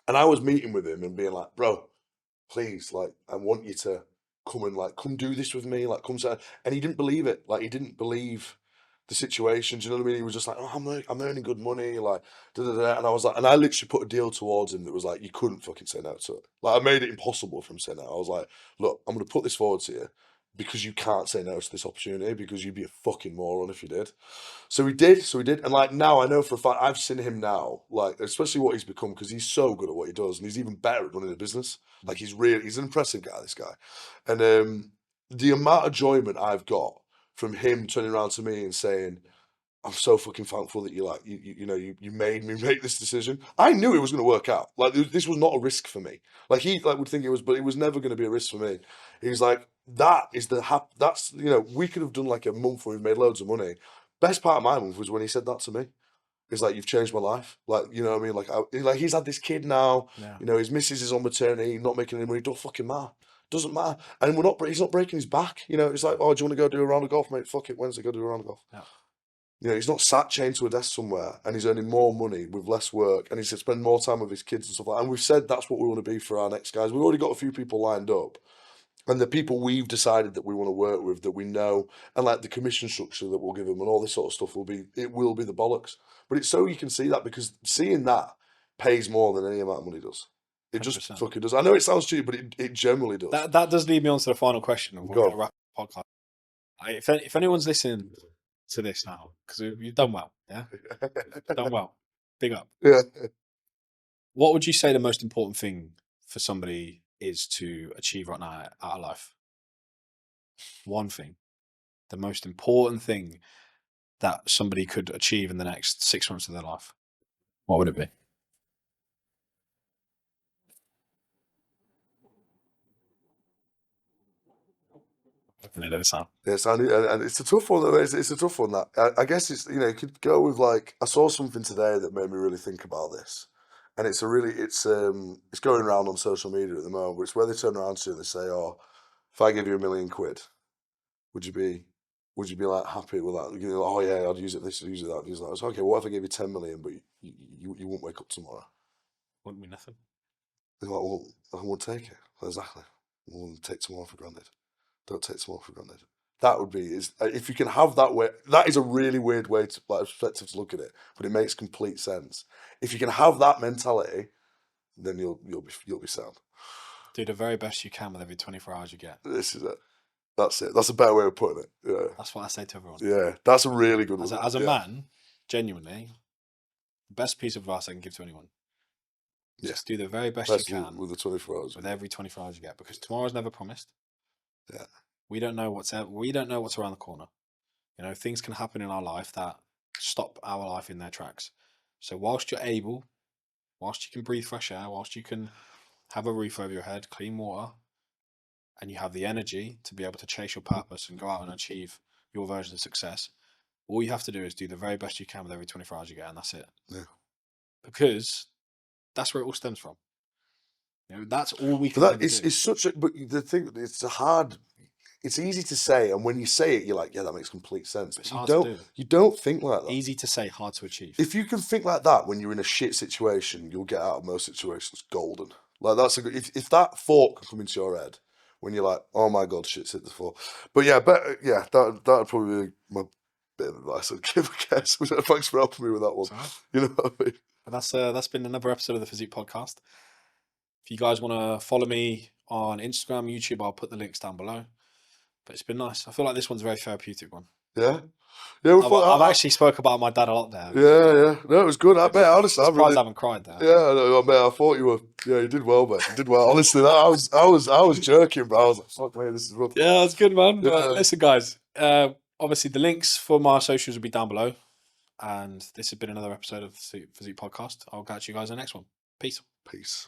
and I was meeting with him and being like, bro, please, like I want you to come do this with me, like come say. And he didn't believe it. Like he didn't believe the situation. Do you know what I mean? He was just like, oh, I'm earning good money, like da da da. And I was like, and I literally put a deal towards him that was like, you couldn't fucking say no to it. Like I made it impossible for him to say no. I was like, look, I'm gonna put this forward to you because you can't say no to this opportunity because you'd be a fucking moron if you did. So we did. And like now I know for a fact I've seen him now, like especially what he's become because he's so good at what he does and he's even better at running a business. Like he's an impressive guy, this guy. And the amount of enjoyment I've got from him turning around to me and saying, I'm so fucking thankful that you made me make this decision. I knew it was going to work out. Like this was not a risk for me. Like he would think it was, but it was never going to be a risk for me. He's like, we could have done like a month where we've made loads of money. Best part of my month was when he said that to me. It's like, you've changed my life. Like, you know what I mean? Like he's had this kid now. Yeah. His missus is on maternity, not making any money. Don't fucking matter. Doesn't matter. And he's not breaking his back. You know, it's like, oh, do you want to go do a round of golf, mate? Fuck it, Wednesday, go do a round of golf. Yeah. You know, he's not sat chained to a desk somewhere and he's earning more money with less work and he's to spend more time with his kids and stuff like that. And we've said that's what we want to be for our next guys. We've already got a few people lined up. And the people we've decided that we want to work with, that we know, and like the commission structure that we'll give them and all this sort of stuff will be the bollocks. But it's so you can see that, because seeing that pays more than any amount of money does. It just 100%. fucking does. I know it sounds cheap, but it generally does. That does lead me on to the final question. And we're Go going on. to wrap the podcast. If anyone's listening to this now, because you've done well, yeah, done well, big up. Yeah. What would you say the most important thing for somebody is to achieve right now out of life? One thing, the most important thing that somebody could achieve in the next 6 months of their life. What would it be? Yes, and it's a tough one. It's a tough one. That I guess it's, you know, you could go with, like, I saw something today that made me really think about this, and it's going around on social media at the moment. But it's where they turn around to you and they say, "Oh, if I give you £1 million, would you be like happy with that? You know, oh yeah, I'd use it this, use it that, use that." It's okay. What if I gave you 10 million, but you won't wake up tomorrow? Wouldn't be nothing. They're like, well, I won't take it. Exactly. I won't take tomorrow for granted. Don't take tomorrow for granted. That would be, if you can have that way. That is a really weird way to, like, perspective to look at it, but it makes complete sense. If you can have that mentality, then you'll be sound. Do the very best you can with every 24 hours you get. This is it. That's it. That's a better way of putting it. Yeah. That's what I say to everyone. Yeah, that's a really good one. As a man, genuinely, the best piece of advice I can give to anyone. Just do the very best you can with the 24 hours. With every 24 hours you get, because tomorrow's never promised. Yeah. We don't know what's around the corner. You know, things can happen in our life that stop our life in their tracks. So whilst you're able, whilst you can breathe fresh air, whilst you can have a roof over your head, clean water, and you have the energy to be able to chase your purpose and go out and achieve your version of success, all you have to do is do the very best you can with every 24 hours you get, and that's it. Yeah. Because that's where it all stems from. You know, that's all we can But do. It's such a, but the thing, it's easy to say, and when you say it, you're like, yeah, that makes complete sense. It's But hard to do. You don't think like that. Easy to say, hard to achieve. If you can think like that when you're in a shit situation, you'll get out of most situations golden. Like, that's a good, if that thought can come into your head when you're like, oh my God, shit's hit the floor. But yeah, that'd probably be my bit of advice I'd give, I guess. Thanks for helping me with that one. You know what I mean? But that's been another episode of the Physique Podcast. If you guys want to follow me on Instagram, YouTube, I'll put the links down below. But it's been nice. I feel like this one's a very therapeutic one. Yeah. Yeah, I've actually spoke about my dad a lot there. Yeah. No, it was good. I bet, honestly, I'm surprised I haven't cried there. Yeah, no, mate, I thought you were. Yeah, you did well, mate. You did well. Honestly, I was jerking, bro. I was like, fuck, man, this is rough. Yeah, that's good, man. Yeah. But listen, guys. Obviously, the links for my socials will be down below. And this has been another episode of the Physique Podcast. I'll catch you guys in the next one. Peace. Peace.